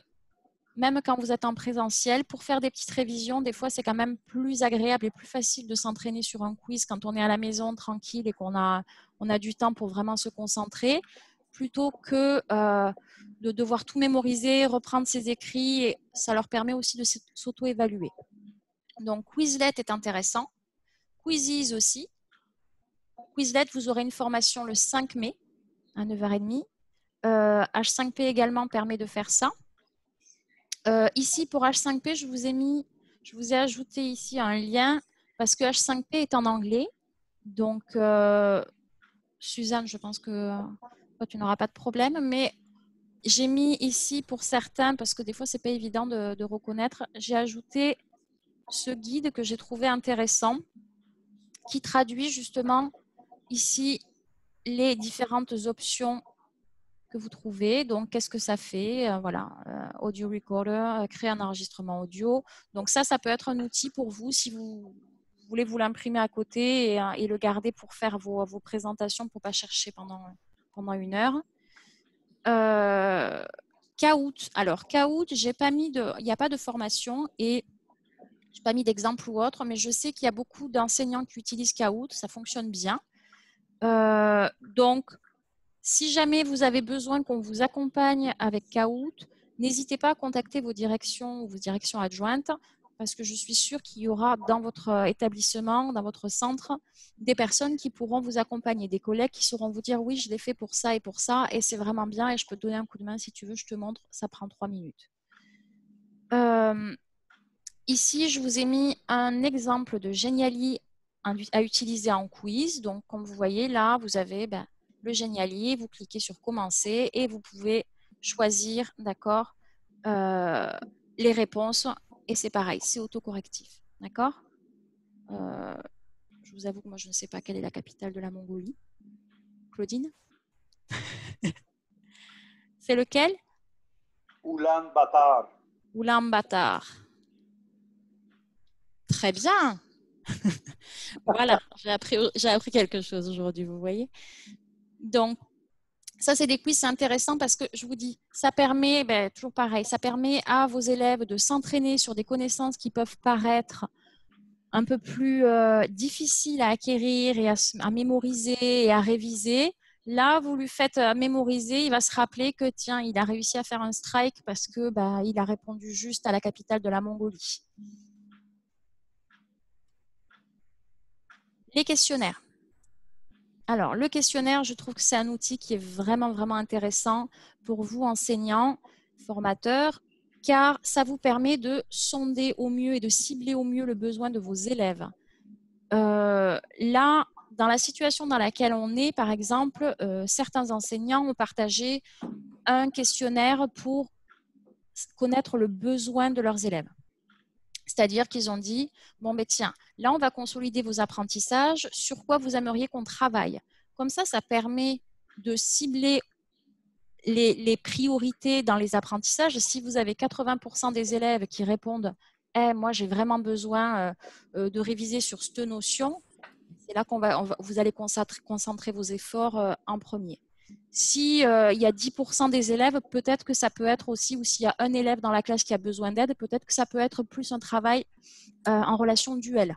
A: même quand vous êtes en présentiel, pour faire des petites révisions, des fois, c'est quand même plus agréable et plus facile de s'entraîner sur un quiz quand on est à la maison tranquille et qu'on a du temps pour vraiment se concentrer, plutôt que de devoir tout mémoriser, reprendre ses écrits. Et ça leur permet aussi de s'auto-évaluer. Donc, Quizlet est intéressant. Quizzes aussi. Quizlet, vous aurez une formation le 5 mai à 9h30. H5P également permet de faire ça. Ici, pour H5P, je vous ai ajouté ici un lien parce que H5P est en anglais. Donc, Suzanne, je pense que toi, tu n'auras pas de problème. Mais j'ai mis ici pour certains, parce que des fois, ce n'est pas évident de reconnaître, j'ai ajouté ce guide que j'ai trouvé intéressant qui traduit justement ici les différentes options que vous trouvez. Donc, qu'est-ce que ça fait? Voilà, audio recorder, créer un enregistrement audio. Donc, ça peut être un outil pour vous si vous voulez vous l'imprimer à côté et le garder pour faire vos présentations pour ne pas chercher pendant 1 heure. Kahoot. Alors, Kahoot, il n'y a pas de formation et je n'ai pas mis d'exemple ou autre, mais je sais qu'il y a beaucoup d'enseignants qui utilisent Kahoot. Ça fonctionne bien. Donc, si jamais vous avez besoin qu'on vous accompagne avec Kahoot, n'hésitez pas à contacter vos directions ou vos directions adjointes parce que je suis sûre qu'il y aura dans votre établissement, dans votre centre, des personnes qui pourront vous accompagner, des collègues qui sauront vous dire « oui, je l'ai fait pour ça et c'est vraiment bien et je peux te donner un coup de main si tu veux, je te montre, ça prend 3 minutes. » Ici, je vous ai mis un exemple de Geniali à utiliser en quiz. Donc, comme vous voyez là, vous avez le Geniali, vous cliquez sur commencer et vous pouvez choisir, d'accord, les réponses et c'est pareil, c'est autocorrectif, d'accord. Je vous avoue que moi je ne sais pas quelle est la capitale de la Mongolie. Claudine? C'est lequel?
C: Oulan-Batar.
A: Oulan-Batar. Très bien. Voilà, j'ai appris quelque chose aujourd'hui, vous voyez. Donc, ça, c'est des quiz, c'est intéressant parce que je vous dis, ça permet, toujours pareil, ça permet à vos élèves de s'entraîner sur des connaissances qui peuvent paraître un peu plus difficiles à acquérir et à mémoriser et à réviser. Là, vous lui faites mémoriser, il va se rappeler que tiens, il a réussi à faire un strike parce que il a répondu juste à la capitale de la Mongolie. Les questionnaires. Alors, le questionnaire, je trouve que c'est un outil qui est vraiment, vraiment intéressant pour vous, enseignants, formateurs, car ça vous permet de sonder au mieux et de cibler au mieux le besoin de vos élèves. Là, dans la situation dans laquelle on est, par exemple, certains enseignants ont partagé un questionnaire pour connaître le besoin de leurs élèves. C'est-à-dire qu'ils ont dit, bon, ben tiens, là, on va consolider vos apprentissages, sur quoi vous aimeriez qu'on travaille. Comme ça permet de cibler les priorités dans les apprentissages. Si vous avez 80% des élèves qui répondent, moi, j'ai vraiment besoin de réviser sur cette notion, c'est là vous allez concentrer vos efforts en premier. Si il y a 10% des élèves, peut-être que ça peut être aussi, ou s'il y a un élève dans la classe qui a besoin d'aide, peut-être que ça peut être plus un travail en relation duel.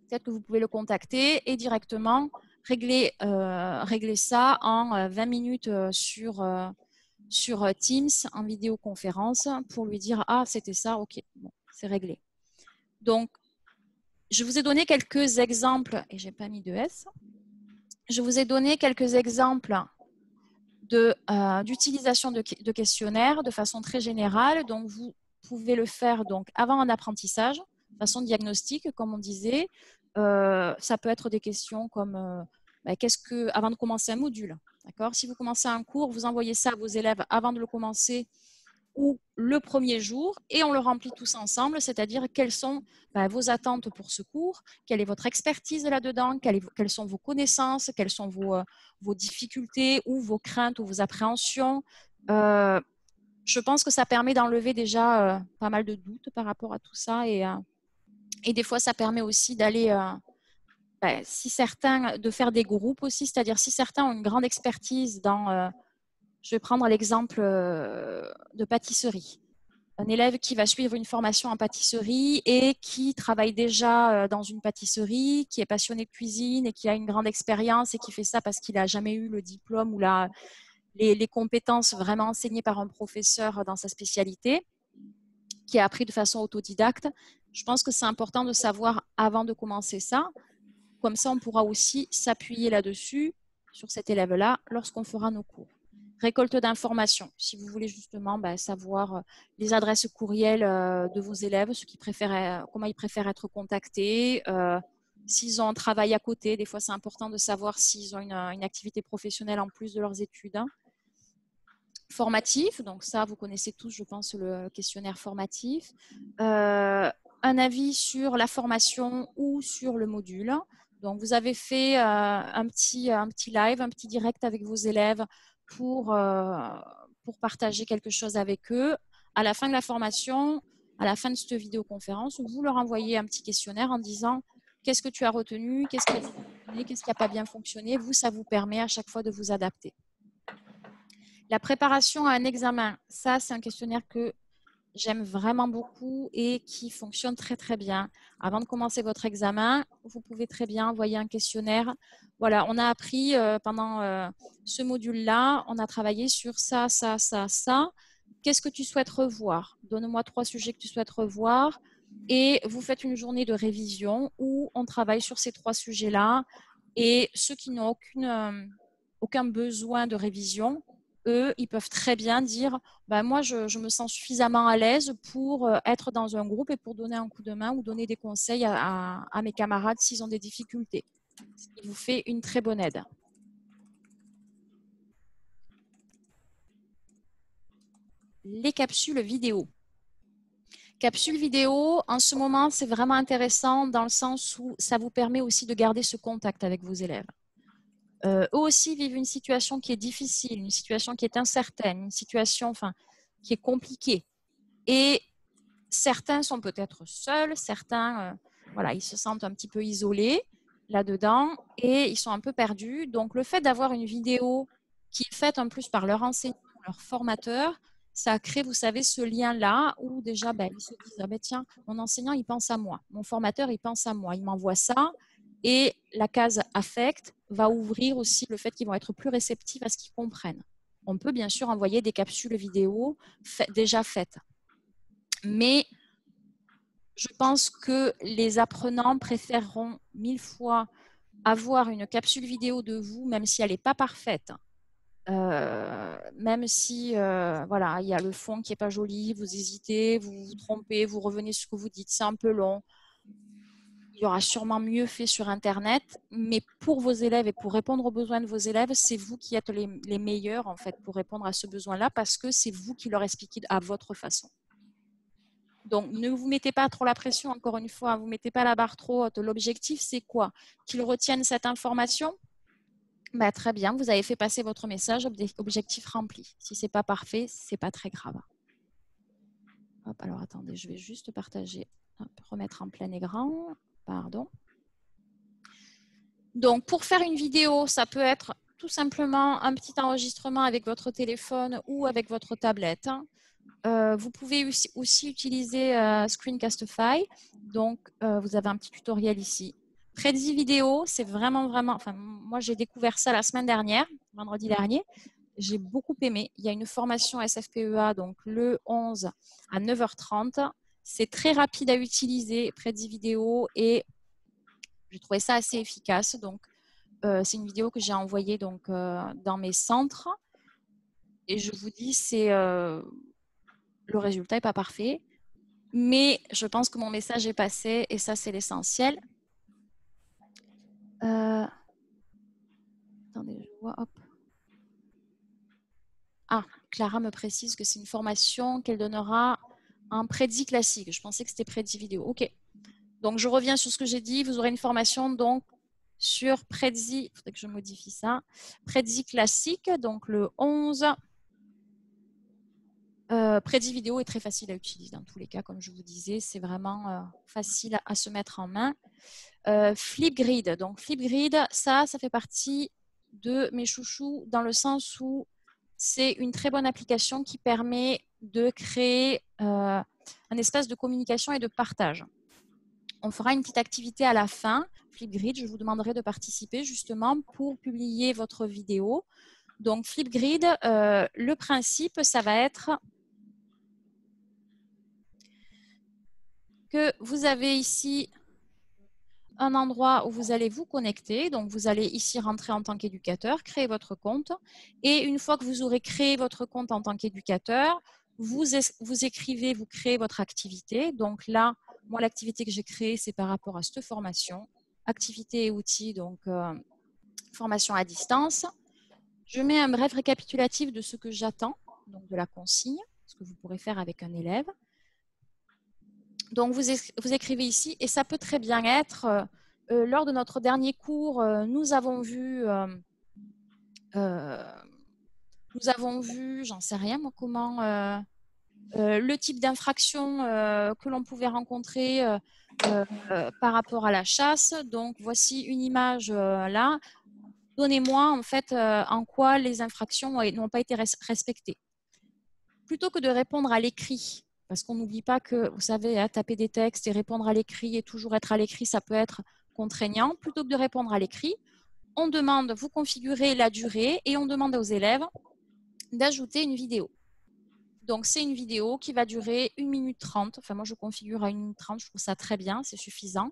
A: Peut-être que vous pouvez le contacter et directement régler ça en 20 minutes sur Teams en vidéoconférence pour lui dire « Ah, c'était ça, ok, bon, c'est réglé ». Donc, je vous ai donné quelques exemples, et je n'ai pas mis de S, je vous ai donné quelques exemples d'utilisation de questionnaires de façon très générale. Donc, vous pouvez le faire donc, avant un apprentissage, de façon diagnostique, comme on disait. Ça peut être des questions comme avant de commencer un module. Si vous commencez un cours, vous envoyez ça à vos élèves avant de le commencer ou le premier jour et on le remplit tous ensemble, c'est-à-dire quelles sont vos attentes pour ce cours, quelle est votre expertise là-dedans, quelles sont vos connaissances, quelles sont vos difficultés ou vos craintes ou vos appréhensions. Je pense que ça permet d'enlever déjà pas mal de doutes par rapport à tout ça et des fois ça permet aussi d'aller de faire des groupes aussi, c'est-à-dire si certains ont une grande expertise dans je vais prendre l'exemple de pâtisserie. Un élève qui va suivre une formation en pâtisserie et qui travaille déjà dans une pâtisserie, qui est passionné de cuisine et qui a une grande expérience et qui fait ça parce qu'il n'a jamais eu le diplôme ou les compétences vraiment enseignées par un professeur dans sa spécialité, qui a appris de façon autodidacte. Je pense que c'est important de savoir avant de commencer ça. Comme ça, on pourra aussi s'appuyer là-dessus, sur cet élève-là, lorsqu'on fera nos cours. Récolte d'informations, si vous voulez justement savoir les adresses courriels de vos élèves, comment ils préfèrent être contactés, s'ils ont un travail à côté. Des fois, c'est important de savoir s'ils ont une activité professionnelle en plus de leurs études. Formatif, donc ça, vous connaissez tous, je pense, le questionnaire formatif. Un avis sur la formation ou sur le module. Donc, vous avez fait un petit live, un petit direct avec vos élèves pour partager quelque chose avec eux. À la fin de la formation, à la fin de cette vidéoconférence, vous leur envoyez un petit questionnaire en disant qu'est-ce que tu as retenu, qu'est-ce qui a bien fonctionné, qu'est-ce qui n'a pas bien fonctionné. Vous, ça vous permet à chaque fois de vous adapter. La préparation à un examen, ça, c'est un questionnaire que j'aime vraiment beaucoup et qui fonctionne très, très bien. Avant de commencer votre examen, vous pouvez très bien envoyer un questionnaire. Voilà, on a appris pendant ce module-là, on a travaillé sur ça, ça, ça, ça. Qu'est-ce que tu souhaites revoir? Donne-moi 3 sujets que tu souhaites revoir. Et vous faites une journée de révision où on travaille sur ces 3 sujets-là. Et ceux qui n'ont aucun besoin de révision, eux, ils peuvent très bien dire moi, je me sens suffisamment à l'aise pour être dans un groupe et pour donner un coup de main ou donner des conseils à mes camarades s'ils ont des difficultés. Ce qui vous fait une très bonne aide. Les capsules vidéo. Capsules vidéo, en ce moment, c'est vraiment intéressant dans le sens où ça vous permet aussi de garder ce contact avec vos élèves. Eux aussi vivent une situation qui est difficile, une situation qui est incertaine, une situation qui est compliquée. Et certains sont peut-être seuls, certains ils se sentent un petit peu isolés là-dedans et ils sont un peu perdus. Donc, le fait d'avoir une vidéo qui est faite en plus par leur enseignant, leur formateur, ça crée, vous savez, ce lien-là où déjà, ils se disent « tiens, mon enseignant, il pense à moi. Mon formateur, il pense à moi. Il m'envoie ça. Et la case affect va ouvrir aussi le fait qu'ils vont être plus réceptifs à ce qu'ils comprennent. On peut bien sûr envoyer des capsules vidéo déjà faites. Mais je pense que les apprenants préféreront 1000 fois avoir une capsule vidéo de vous, même si elle n'est pas parfaite. Même si voilà, il y a le fond qui n'est pas joli, vous hésitez, vous vous trompez, vous revenez sur ce que vous dites, c'est un peu long. Il y aura sûrement mieux fait sur Internet, mais pour vos élèves et pour répondre aux besoins de vos élèves, c'est vous qui êtes les meilleurs en fait pour répondre à ce besoin-là parce que c'est vous qui leur expliquez à votre façon. Donc, ne vous mettez pas trop la pression, encore une fois, vous ne mettez pas la barre trop haute. L'objectif, c'est quoi? Qu'ils retiennent cette information? Bah, très bien, vous avez fait passer votre message, objectif rempli. Si ce n'est pas parfait, ce n'est pas très grave. Hop, alors attendez, je vais juste partager, remettre en plein écran. Pardon. Donc, pour faire une vidéo, ça peut être tout simplement un petit enregistrement avec votre téléphone ou avec votre tablette. Vous pouvez aussi utiliser Screencastify. Donc, vous avez un petit tutoriel ici. Prezi Vidéo, c'est vraiment, enfin, moi, j'ai découvert ça la semaine dernière, vendredi dernier. J'ai beaucoup aimé. Il y a une formation SFPEA, donc le 11 à 9h30. C'est très rapide à utiliser, Prezi Vidéo, et j'ai trouvé ça assez efficace. Donc, c'est une vidéo que j'ai envoyée donc, dans mes centres. Et je vous dis, le résultat n'est pas parfait. Mais je pense que mon message est passé et ça, c'est l'essentiel. Attendez, je vois. Hop. Ah, Clara me précise que c'est une formation qu'elle donnera en Prezi classique. Je pensais que c'était Prezi vidéo. OK. Donc, je reviens sur ce que j'ai dit. Vous aurez une formation donc sur Prezi. Il faudrait que je modifie ça. Prezi classique, donc le 11. Prezi vidéo est très facile à utiliser dans tous les cas, comme je vous disais. C'est vraiment facile à se mettre en main. Flipgrid. Donc, Flipgrid, ça fait partie de mes chouchous dans le sens où c'est une très bonne application qui permet de créer un espace de communication et de partage. On fera une petite activité à la fin. Flipgrid, je vous demanderai de participer justement pour publier votre vidéo. Donc, Flipgrid, le principe, ça va être que vous avez ici un endroit où vous allez vous connecter. Donc, vous allez ici rentrer en tant qu'éducateur, créer votre compte. Et une fois que vous aurez créé votre compte en tant qu'éducateur, vous écrivez, vous créez votre activité. Donc là, moi, l'activité que j'ai créée, c'est par rapport à cette formation. Activité et outils, donc formation à distance. Je mets un bref récapitulatif de ce que j'attends, donc de la consigne, ce que vous pourrez faire avec un élève. Donc, vous écrivez ici, et ça peut très bien être, lors de notre dernier cours, nous avons vu, j'en sais rien moi, comment, le type d'infraction que l'on pouvait rencontrer par rapport à la chasse. Donc, voici une image là. Donnez-moi en fait en quoi les infractions n'ont pas été respectées. Plutôt que de répondre à l'écrit, parce qu'on n'oublie pas que, vous savez, taper des textes et répondre à l'écrit et toujours être à l'écrit, ça peut être contraignant. Plutôt que de répondre à l'écrit, on demande, vous configurez la durée et on demande aux élèves d'ajouter une vidéo. Donc, c'est une vidéo qui va durer 1 minute 30. Enfin, moi, je configure à 1 minute 30. Je trouve ça très bien, c'est suffisant.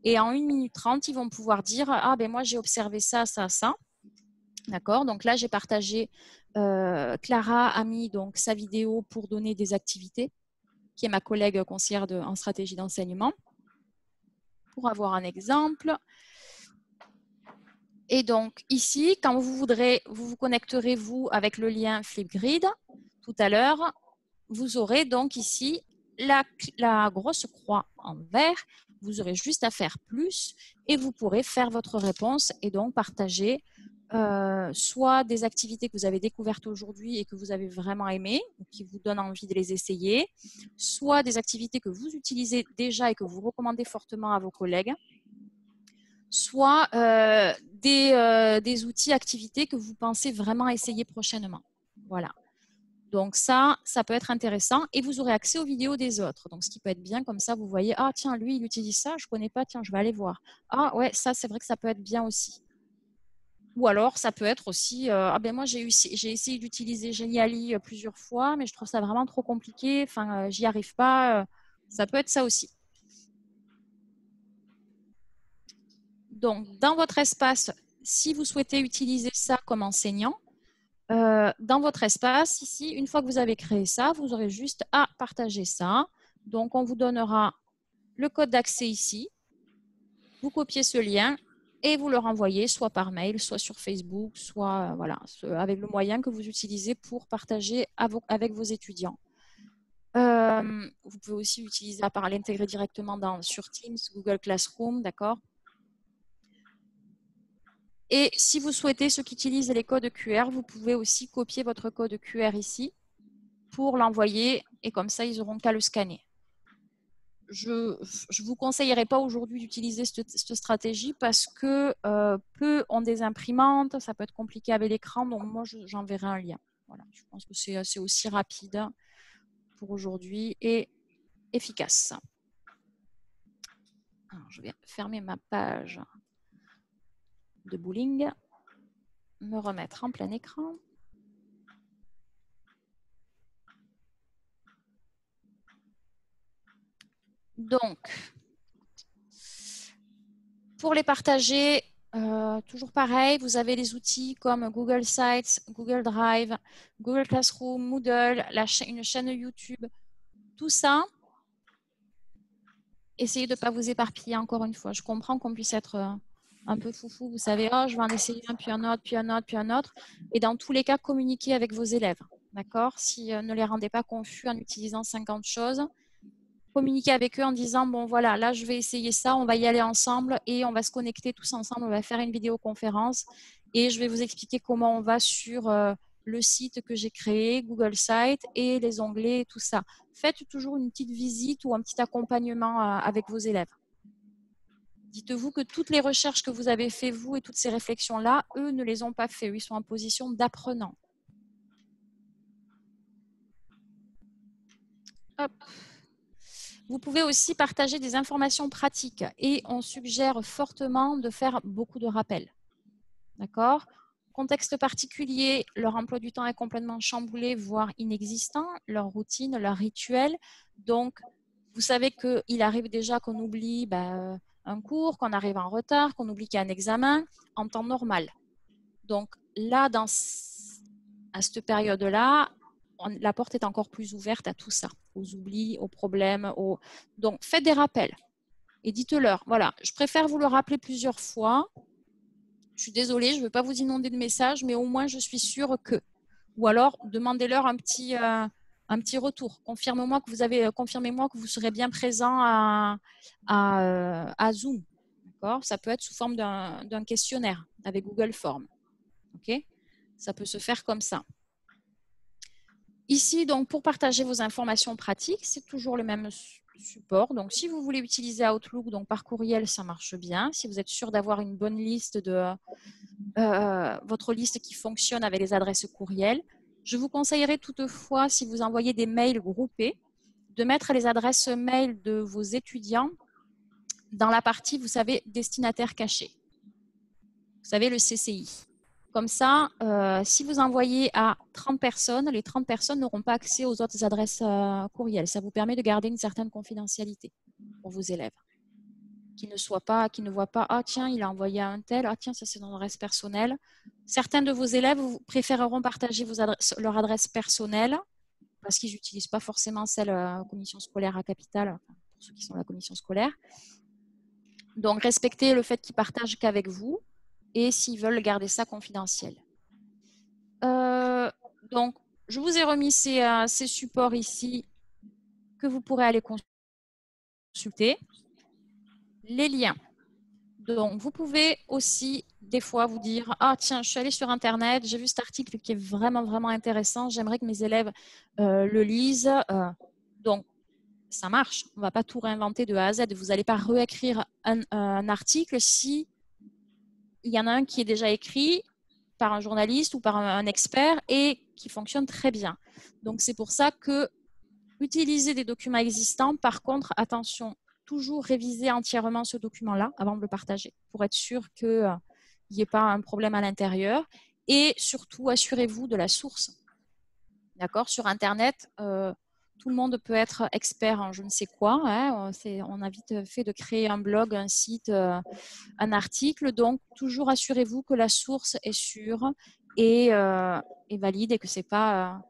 A: Et en 1 minute 30, ils vont pouvoir dire « Ah, ben moi, j'ai observé ça, ça, ça. » D'accord? Donc là, j'ai partagé, Clara a mis donc, sa vidéo pour donner des activités, qui est ma collègue conseillère en stratégie d'enseignement, pour avoir un exemple. Et donc ici, quand vous voudrez, vous vous connecterez vous avec le lien Flipgrid tout à l'heure. Vous aurez donc ici la grosse croix en vert. Vous aurez juste à faire plus et vous pourrez faire votre réponse et donc partager soit des activités que vous avez découvertes aujourd'hui et que vous avez vraiment aimées, ou qui vous donnent envie de les essayer, soit des activités que vous utilisez déjà et que vous recommandez fortement à vos collègues, soit des outils, activités que vous pensez vraiment essayer prochainement. Voilà. Donc ça peut être intéressant et vous aurez accès aux vidéos des autres. Donc ce qui peut être bien, comme ça vous voyez, ah tiens, lui il utilise ça, je ne connais pas, tiens, je vais aller voir. Ah ouais, ça c'est vrai que ça peut être bien aussi. Ou alors ça peut être aussi, ah ben moi j'ai essayé d'utiliser Geniali plusieurs fois, mais je trouve ça vraiment trop compliqué, enfin j'y arrive pas. Ça peut être ça aussi. Donc dans votre espace, si vous souhaitez utiliser ça comme enseignant, dans votre espace, ici, une fois que vous avez créé ça, vous aurez juste à partager ça. Donc, on vous donnera le code d'accès ici. Vous copiez ce lien et vous le renvoyez soit par mail, soit sur Facebook, soit voilà, avec le moyen que vous utilisez pour partager avec vos étudiants. Vous pouvez aussi l'utiliser par l'intégrer directement sur Teams, Google Classroom, d'accord? Et si vous souhaitez, ceux qui utilisent les codes QR, vous pouvez aussi copier votre code QR ici pour l'envoyer et comme ça, ils n'auront qu'à le scanner. Je ne vous conseillerais pas aujourd'hui d'utiliser cette stratégie parce que peu ont des imprimantes, ça peut être compliqué avec l'écran, donc moi, j'enverrai un lien. Voilà, je pense que c'est aussi rapide pour aujourd'hui et efficace. Alors, je vais fermer ma page de bowling, me remettre en plein écran. Donc, pour les partager, toujours pareil, vous avez les outils comme Google Sites, Google Drive, Google Classroom, Moodle, une chaîne YouTube. Tout ça, essayez de ne pas vous éparpiller encore une fois. Je comprends qu'on puisse être un peu foufou. Vous savez, oh, je vais en essayer un, puis un autre, puis un autre, puis un autre. Et dans tous les cas, communiquez avec vos élèves. D'accord? Si ne les rendez pas confus en utilisant 50 choses, communiquer avec eux en disant, bon voilà, là je vais essayer ça, on va y aller ensemble et on va se connecter tous ensemble, on va faire une vidéoconférence et je vais vous expliquer comment on va sur le site que j'ai créé, Google Site et les onglets, tout ça. Faites toujours une petite visite ou un petit accompagnement avec vos élèves. Dites-vous que toutes les recherches que vous avez fait, vous, et toutes ces réflexions-là, eux ne les ont pas fait. Ils sont en position d'apprenant. Hop. Vous pouvez aussi partager des informations pratiques et on suggère fortement de faire beaucoup de rappels. D'accord? Contexte particulier, leur emploi du temps est complètement chamboulé, voire inexistant, leur routine, leur rituel. Donc, vous savez qu'il arrive déjà qu'on oublie un cours, qu'on arrive en retard, qu'on oublie qu'il y a un examen en temps normal. Donc là, à cette période-là, la porte est encore plus ouverte à tout ça, aux oublis, aux problèmes. Donc, faites des rappels et dites-leur, voilà, je préfère vous le rappeler plusieurs fois. Je suis désolée, je ne veux pas vous inonder de messages, mais au moins, je suis sûre que. Ou alors, demandez-leur un petit retour. Confirmez-moi que vous serez bien présent à Zoom. D'accord? Ça peut être sous forme d'un questionnaire avec Google Form. OK? Ça peut se faire comme ça. Ici, donc, pour partager vos informations pratiques, c'est toujours le même support. Donc, si vous voulez utiliser Outlook, donc par courriel, ça marche bien. Si vous êtes sûr d'avoir une bonne liste votre liste qui fonctionne avec les adresses courriel, je vous conseillerais toutefois, si vous envoyez des mails groupés, de mettre les adresses mail de vos étudiants dans la partie, vous savez, destinataire caché. Vous savez, le CCI. Comme ça, si vous envoyez à 30 personnes, les 30 personnes n'auront pas accès aux autres adresses courriel. Ça vous permet de garder une certaine confidentialité pour vos élèves. Qui ne voient pas, ah tiens, il a envoyé à un tel, ah tiens, ça c'est dans adresse personnelle. Certains de vos élèves préféreront partager leur adresse personnelle parce qu'ils n'utilisent pas forcément celle commission scolaire à Capitale, pour ceux qui sont à la commission scolaire. Donc, respectez le fait qu'ils partagent qu'avec vous et s'ils veulent garder ça confidentiel. Donc, je vous ai remis ces supports ici que vous pourrez aller consulter. Les liens. Donc, vous pouvez aussi des fois vous dire « Ah tiens, je suis allée sur Internet, j'ai vu cet article qui est vraiment, vraiment intéressant, j'aimerais que mes élèves le lisent. » Donc, ça marche. On ne va pas tout réinventer de A à Z. Vous n'allez pas réécrire un article si il y en a un qui est déjà écrit par un journaliste ou par un expert et qui fonctionne très bien. Donc, c'est pour ça que utiliser des documents existants, par contre, attention, toujours réviser entièrement ce document-là avant de le partager pour être sûr qu'il n'y ait pas un problème à l'intérieur. Et surtout, assurez-vous de la source. D'accord? Sur Internet, tout le monde peut être expert en je ne sais quoi. Hein. On a vite fait de créer un blog, un site, un article. Donc, toujours assurez-vous que la source est sûre et valide et que ce n'est pas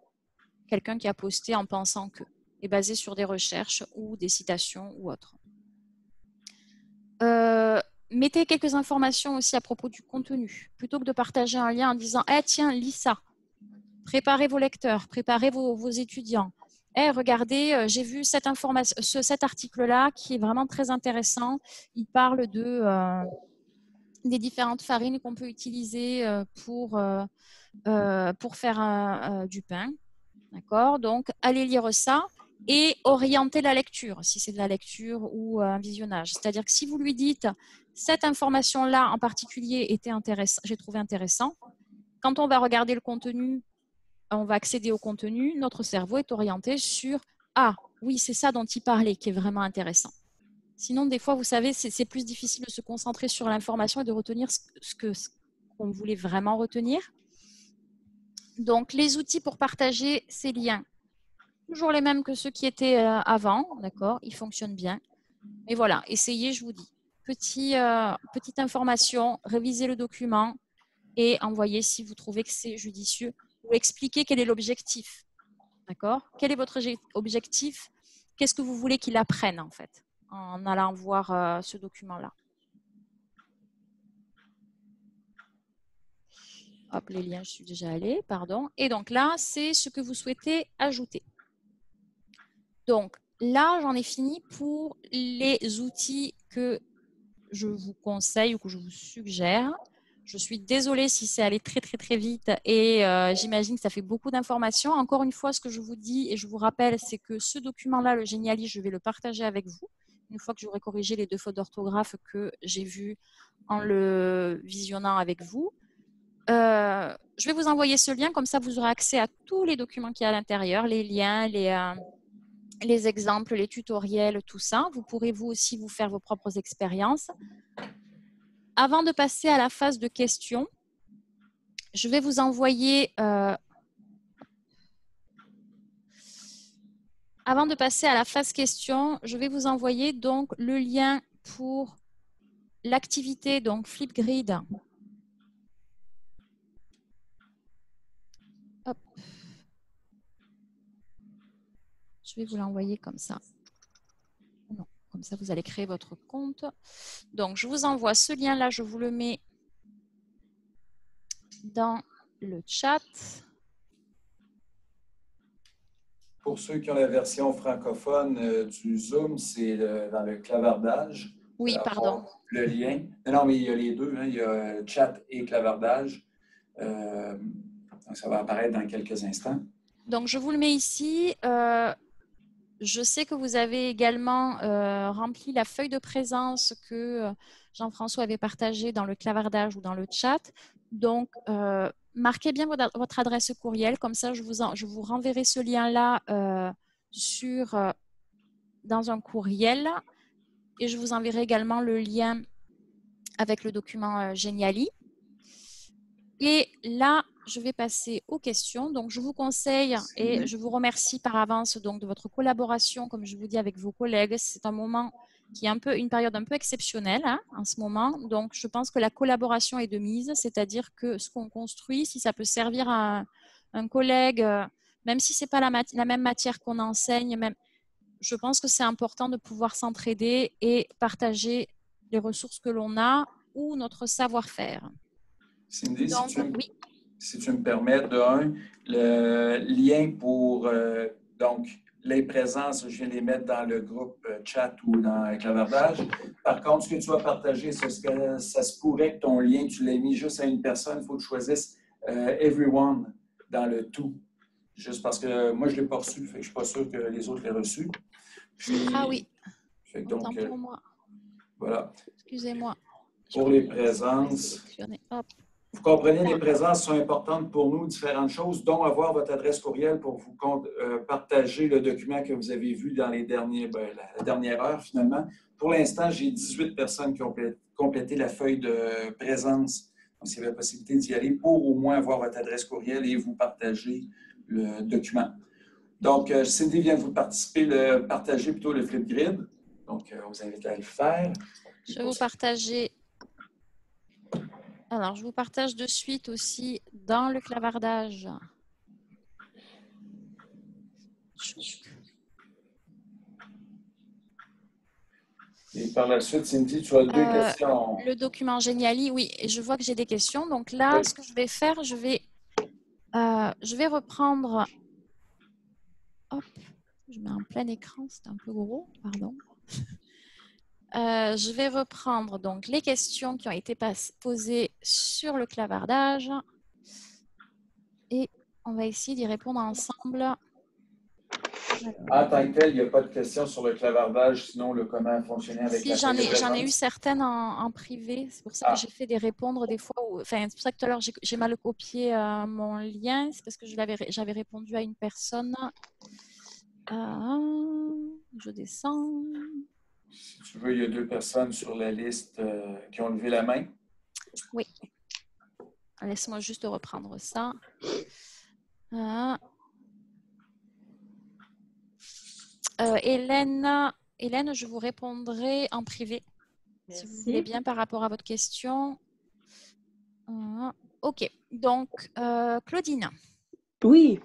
A: quelqu'un qui a posté en pensant que, est basé sur des recherches ou des citations ou autres. Mettez quelques informations aussi à propos du contenu. Plutôt que de partager un lien en disant « tiens, lis ça ». Préparez vos lecteurs, préparez vos étudiants. Regardez, j'ai vu cet article-là qui est vraiment très intéressant. Il parle des différentes farines qu'on peut utiliser pour faire du pain. D'accord? Donc, allez lire ça et orienter la lecture, si c'est de la lecture ou un visionnage. C'est-à-dire que si vous lui dites « cette information-là en particulier était intéressante, j'ai trouvé intéressant », quand on va regarder le contenu, on va accéder au contenu, notre cerveau est orienté sur « ah, oui, c'est ça dont il parlait qui est vraiment intéressant ». Sinon, des fois, vous savez, c'est plus difficile de se concentrer sur l'information et de retenir ce qu'on voulait vraiment retenir. Donc, les outils pour partager ces liens, toujours les mêmes que ceux qui étaient avant, d'accord, ils fonctionnent bien. Mais voilà, essayez, je vous dis. Petite information, révisez le document et envoyez si vous trouvez que c'est judicieux ou expliquez quel est l'objectif. D'accord? Quel est votre objectif? Qu'est-ce que vous voulez qu'il apprenne en fait en allant voir ce document-là? Hop, les liens, je suis déjà allée, pardon. Et donc là, c'est ce que vous souhaitez ajouter. Donc là, j'en ai fini pour les outils que je vous conseille ou que je vous suggère. Je suis désolée si c'est allé très, très, très vite et j'imagine que ça fait beaucoup d'informations. Encore une fois, ce que je vous dis et je vous rappelle, c'est que ce document-là, le Géniali, je vais le partager avec vous une fois que j'aurai corrigé les 2 fautes d'orthographe que j'ai vues en le visionnant avec vous. Je vais vous envoyer ce lien, comme ça vous aurez accès à tous les documents qu'il y a à l'intérieur, les liens, les exemples, les tutoriels, tout ça. Vous pourrez vous aussi vous faire vos propres expériences. Avant de passer à la phase de questions, je vais vous envoyer avant de passer à la phase questions, je vais vous envoyer donc le lien pour l'activité donc Flipgrid. Hop. Je vais vous l'envoyer comme ça. Non, comme ça vous allez créer votre compte. Donc je vous envoie ce lien-là, je vous le mets dans le chat.
B: Pour ceux qui ont la version francophone du Zoom, c'est dans le clavardage.
A: Oui, pardon.
B: Le lien. Non, mais il y a les deux. Hein. Il y a chat et clavardage. Donc, ça va apparaître dans quelques instants.
A: Donc, je vous le mets ici. Je sais que vous avez également rempli la feuille de présence que Jean-François avait partagée dans le clavardage ou dans le chat. Donc, marquez bien votre adresse courriel. Comme ça, je vous renverrai ce lien-là dans un courriel. Et je vous enverrai également le lien avec le document Géniali. Et là, je vais passer aux questions. Donc, je vous conseille et je vous remercie par avance donc, de votre collaboration, comme je vous dis, avec vos collègues. C'est un moment qui est une période un peu exceptionnelle hein, en ce moment. Donc, je pense que la collaboration est de mise, c'est-à-dire que ce qu'on construit, si ça peut servir à un collègue, même si ce n'est pas la même matière qu'on enseigne, je pense que c'est important de pouvoir s'entraider et partager les ressources que l'on a ou notre savoir-faire.
B: Cindy,
A: donc,
B: si tu me permets, le lien pour donc les présences, je viens les mettre dans le groupe chat ou dans le clavardage. Par contre, ce que tu vas partager, c'est ce que ça se pourrait que ton lien, tu l'aies mis juste à une personne, il faut que tu choisisses everyone dans le tout. Juste parce que moi, je ne l'ai pas reçu, fait que je ne suis pas sûr que les autres l'aient reçu. Puis,
A: ah oui,
B: donc,
A: autant pour moi.
B: Voilà.
A: Excusez-moi.
B: Pour les présences.
A: Hop.
B: Vous comprenez, les présences sont importantes pour nous, différentes choses, dont avoir votre adresse courriel pour vous partager le document que vous avez vu dans les la dernière heure, finalement. Pour l'instant, j'ai 18 personnes qui ont complété la feuille de présence. Donc, c'est la possibilité d'y aller pour au moins avoir votre adresse courriel et vous partager le document. Donc, Cindy vient de vous partager plutôt le Flipgrid. Donc, on vous invite à le faire.
A: Je vais vous partager. Alors, je vous partage de suite aussi dans le clavardage.
B: Et par la suite, Cindy, tu as deux questions.
A: Le document Geniali, oui, et je vois que j'ai des questions. Donc là, ce que je vais faire, je vais reprendre. Hop, je mets en plein écran, c'est un peu gros, pardon. Je vais reprendre donc les questions qui ont été posées sur le clavardage et on va essayer d'y répondre ensemble.
B: En tant que tel, il n'y a pas de questions sur le clavardage, sinon le comment fonctionner avec la
A: j'en ai eu certaines en privé. C'est pour ça que j'ai fait des répondre des fois. Enfin, c'est pour ça que tout à l'heure, j'ai mal copié mon lien. C'est parce que j'avais répondu à une personne. Je descends.
B: Si tu veux, il y a deux personnes sur la liste qui ont levé la main.
A: Oui. Laisse-moi juste reprendre ça. Hélène, je vous répondrai en privé. Merci. Si vous voulez bien par rapport à votre question. OK. Donc, Claudine.
C: Oui.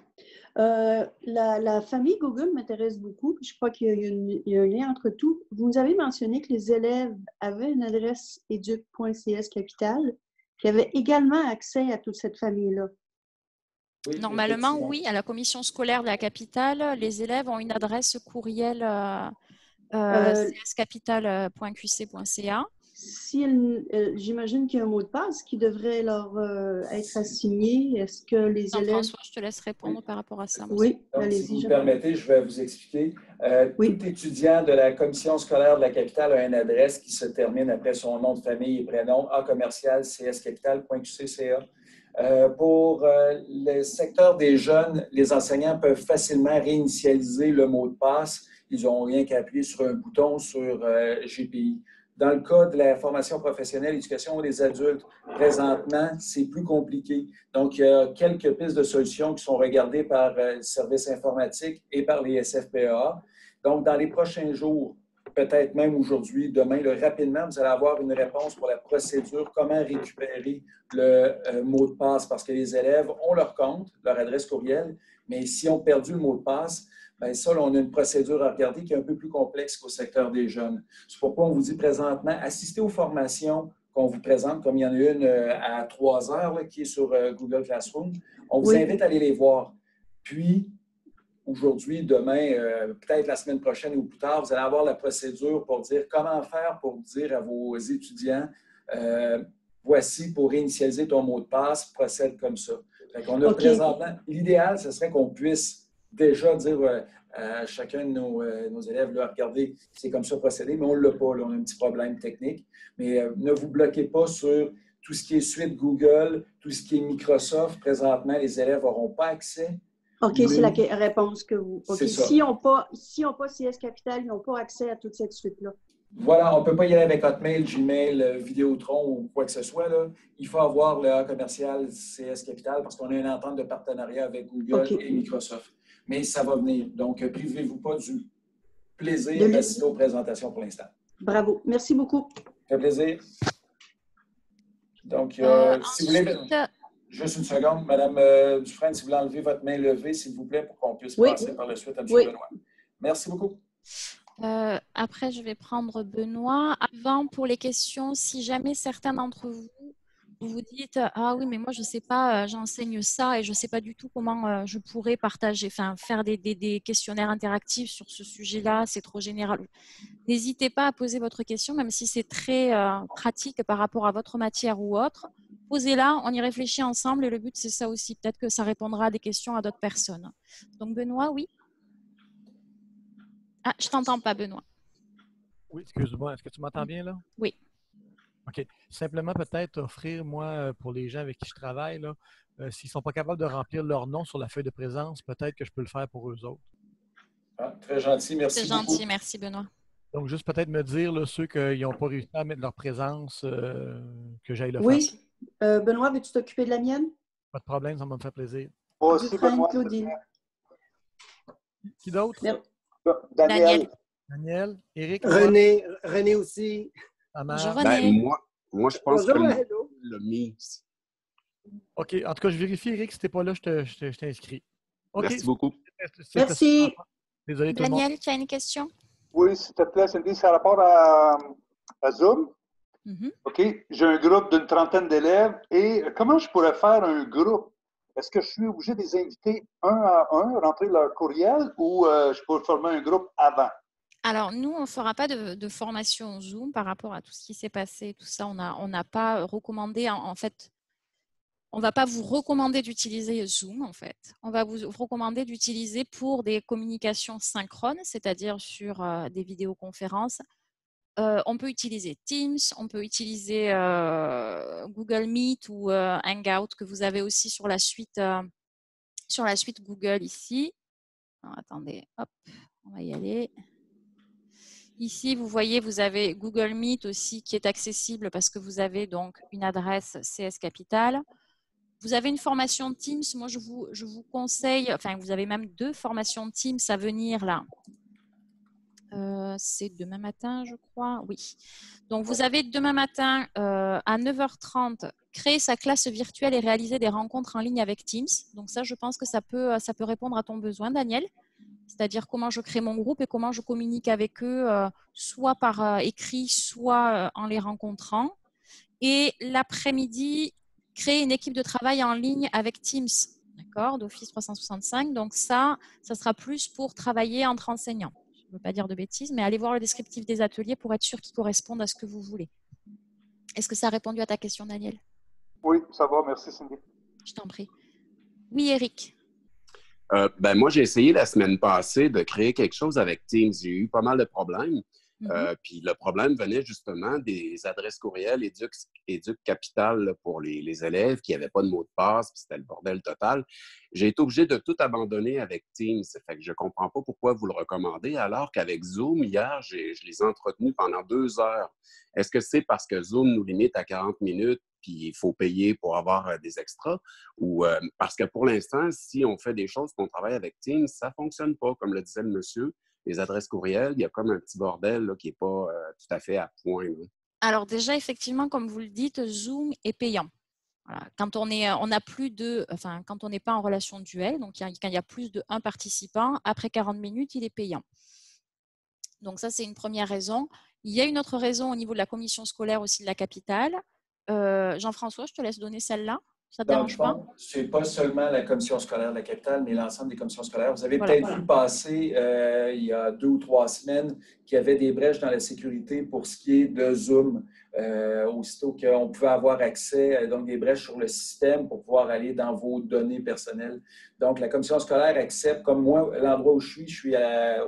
C: La famille Google m'intéresse beaucoup. Je crois qu'il y a un lien entre tout. Vous avez mentionné que les élèves avaient une adresse educ.cs Capital, qui avaient également accès à toute cette famille-là.
A: Oui, normalement, oui. À la commission scolaire de la capitale, les élèves ont une adresse courriel cscapital.qc.ca.
C: J'imagine qu'il y a un mot de passe qui devrait leur être assigné. Est-ce que les élèves...
A: François, je te laisse répondre par rapport à ça.
C: Oui,
B: allez-y. Si vous me permettez, je vais vous expliquer. Tout étudiant de la commission scolaire de la capitale a une adresse qui se termine après son nom de famille et prénom a-cscapital.qc.ca. Pour le secteur des jeunes, les enseignants peuvent facilement réinitialiser le mot de passe. Ils n'ont rien qu'à appuyer sur un bouton sur GPI. Dans le cas de la formation professionnelle, l'éducation des adultes, présentement, c'est plus compliqué. Donc, il y a quelques pistes de solutions qui sont regardées par le service informatique et par les SFPA. Donc, dans les prochains jours, peut-être même aujourd'hui, demain, rapidement, vous allez avoir une réponse pour la procédure, comment récupérer le mot de passe, parce que les élèves ont leur compte, leur adresse courriel, mais s'ils ont perdu le mot de passe, bien ça, là, on a une procédure à regarder qui est un peu plus complexe qu'au secteur des jeunes. C'est pourquoi on vous dit présentement, assistez aux formations qu'on vous présente, comme il y en a une à 3 heures là, qui est sur Google Classroom. On vous invite à aller les voir. Puis, aujourd'hui, demain, peut-être la semaine prochaine ou plus tard, vous allez avoir la procédure pour dire comment faire pour dire à vos étudiants voici pour réinitialiser ton mot de passe, procède comme ça. Fait qu'on a présentement, l'idéal, ce serait qu'on puisse déjà dire à chacun de nos élèves, là, regardez, c'est comme ça procéder, mais on ne l'a pas, là, on a un petit problème technique. Mais ne vous bloquez pas sur tout ce qui est suite Google, tout ce qui est Microsoft. Présentement, les élèves n'auront pas accès.
C: OK, c'est la réponse que vous... OK, s'ils n'ont pas CS Capital, ils n'ont pas accès à toute cette suite-là.
B: Voilà, on ne peut pas y aller avec Hotmail, Gmail, Vidéotron ou quoi que ce soit. Là. Il faut avoir le A commercial CS Capital parce qu'on a une entente de partenariat avec Google et Microsoft. Mais ça va venir. Donc, privez-vous pas du plaisir d'assister aux présentations pour l'instant.
C: Bravo. Merci beaucoup.
B: Ça fait plaisir. Donc, si vous voulez... Juste une seconde, Mme Dufresne, si vous voulez enlever votre main levée, s'il vous plaît, pour qu'on puisse passer par la suite à M. Benoît. Merci beaucoup.
A: Après, je vais prendre Benoît. Avant, pour les questions, si jamais certains d'entre vous vous dites « Ah oui, mais moi, je ne sais pas, j'enseigne ça et je ne sais pas du tout comment je pourrais partager, enfin, faire des questionnaires interactifs sur ce sujet-là, c'est trop général. » N'hésitez pas à poser votre question, même si c'est très pratique par rapport à votre matière ou autre. Posez-la, on y réfléchit ensemble et le but, c'est ça aussi. Peut-être que ça répondra à des questions à d'autres personnes. Donc, Benoît, oui? Ah, je ne t'entends pas, Benoît.
D: Oui, excuse-moi. Est-ce que tu m'entends bien, là?
A: Oui.
D: OK. Simplement peut-être offrir, moi, pour les gens avec qui je travaille, là, s'ils ne sont pas capables de remplir leur nom sur la feuille de présence, peut-être que je peux le faire pour eux autres.
B: Ah, très gentil,
A: C'est
B: merci beaucoup.
A: gentil, merci Benoît.
D: Donc, juste peut-être me dire, là, ceux qui n'ont pas réussi à mettre leur présence, que j'aille le faire.
C: Oui. Benoît, veux-tu t'occuper de la mienne?
D: Pas de problème, ça va me faire plaisir.
E: Aussi,
C: Dufresne,
E: Benoît.
C: Claudine.
D: Qui d'autre?
E: Daniel.
D: Daniel? Éric?
F: René aussi.
A: Bonjour
D: Amar?
A: René.
G: Moi, je pense
F: Bonjour,
G: que
F: hello.
G: le Meet.
D: OK. En tout cas, je vérifie, Éric, si tu n'es pas là, je t'inscris. OK.
G: Merci beaucoup.
C: Merci.
D: Désolé tout le monde.
A: Daniel, tu as une question?
E: Oui, s'il te plaît, Cindy, c'est par rapport à Zoom.
A: Mhm.
E: OK, j'ai un groupe d'une trentaine d'élèves et comment je pourrais faire un groupe? Est-ce que je suis obligé de les inviter un à un, rentrer leur courriel ou je peux former un groupe avant?
A: Alors, nous, on ne fera pas de formation Zoom par rapport à tout ce qui s'est passé, tout ça. On n'a pas recommandé, en fait, on ne va pas vous recommander d'utiliser Zoom, en fait. On va vous recommander d'utiliser pour des communications synchrones, c'est-à-dire sur des vidéoconférences. On peut utiliser Teams, on peut utiliser Google Meet ou Hangout que vous avez aussi sur la suite Google ici. Alors, attendez, hop, on va y aller. Ici, vous voyez, vous avez Google Meet aussi qui est accessible parce que vous avez donc une adresse CS Capital. Vous avez une formation Teams. Moi, je vous conseille, enfin, vous avez même 2 formations Teams à venir là. C'est demain matin, je crois. Oui. Donc, vous avez demain matin à 9h30 créer sa classe virtuelle et réaliser des rencontres en ligne avec Teams. Donc, ça, je pense que ça peut répondre à ton besoin, Daniel. C'est-à-dire comment je crée mon groupe et comment je communique avec eux, soit par écrit, soit en les rencontrant. Et l'après-midi, créer une équipe de travail en ligne avec Teams, d'accord, d'Office 365. Donc ça sera plus pour travailler entre enseignants. Je ne veux pas dire de bêtises, mais allez voir le descriptif des ateliers pour être sûr qu'ils correspondent à ce que vous voulez. Est-ce que ça a répondu à ta question, Daniel?
E: Oui, ça va, merci Cindy.
A: Je t'en prie. Oui, Eric.
G: Moi, j'ai essayé la semaine passée de créer quelque chose avec Teams. J'ai eu pas mal de problèmes. Puis le problème venait justement des adresses courriels Éduc Capital là, pour les élèves qui n'avaient pas de mot de passe, puis c'était le bordel total. J'ai été obligé de tout abandonner avec Teams. Fait que je ne comprends pas pourquoi vous le recommandez, alors qu'avec Zoom, hier, je les ai entretenus pendant 2 heures. Est-ce que c'est parce que Zoom nous limite à 40 minutes puis il faut payer pour avoir des extras? Ou parce que pour l'instant, si on fait des choses qu'on travaille avec Teams, ça ne fonctionne pas, comme le disait le monsieur. Les adresses courriels, il y a comme un petit bordel là, qui n'est pas tout à fait à point. Là.
A: Alors déjà, effectivement, comme vous le dites, Zoom est payant. Voilà. Quand on n'est pas en relation duel, donc quand il y a plus de 1 participant, après 40 minutes, il est payant. Donc ça, c'est une première raison. Il y a une autre raison au niveau de la commission scolaire aussi de la capitale. Jean-François, je te laisse donner celle-là. Ça ne te dérange pas?
B: Ce n'est pas seulement la commission scolaire de la capitale, mais l'ensemble des commissions scolaires. Vous avez peut-être vu passer il y a 2 ou 3 semaines qu'il y avait des brèches dans la sécurité pour ce qui est de Zoom. Aussitôt qu'on pouvait avoir accès, donc des brèches sur le système pour pouvoir aller dans vos données personnelles. Donc, la commission scolaire accepte, comme moi, l'endroit où je suis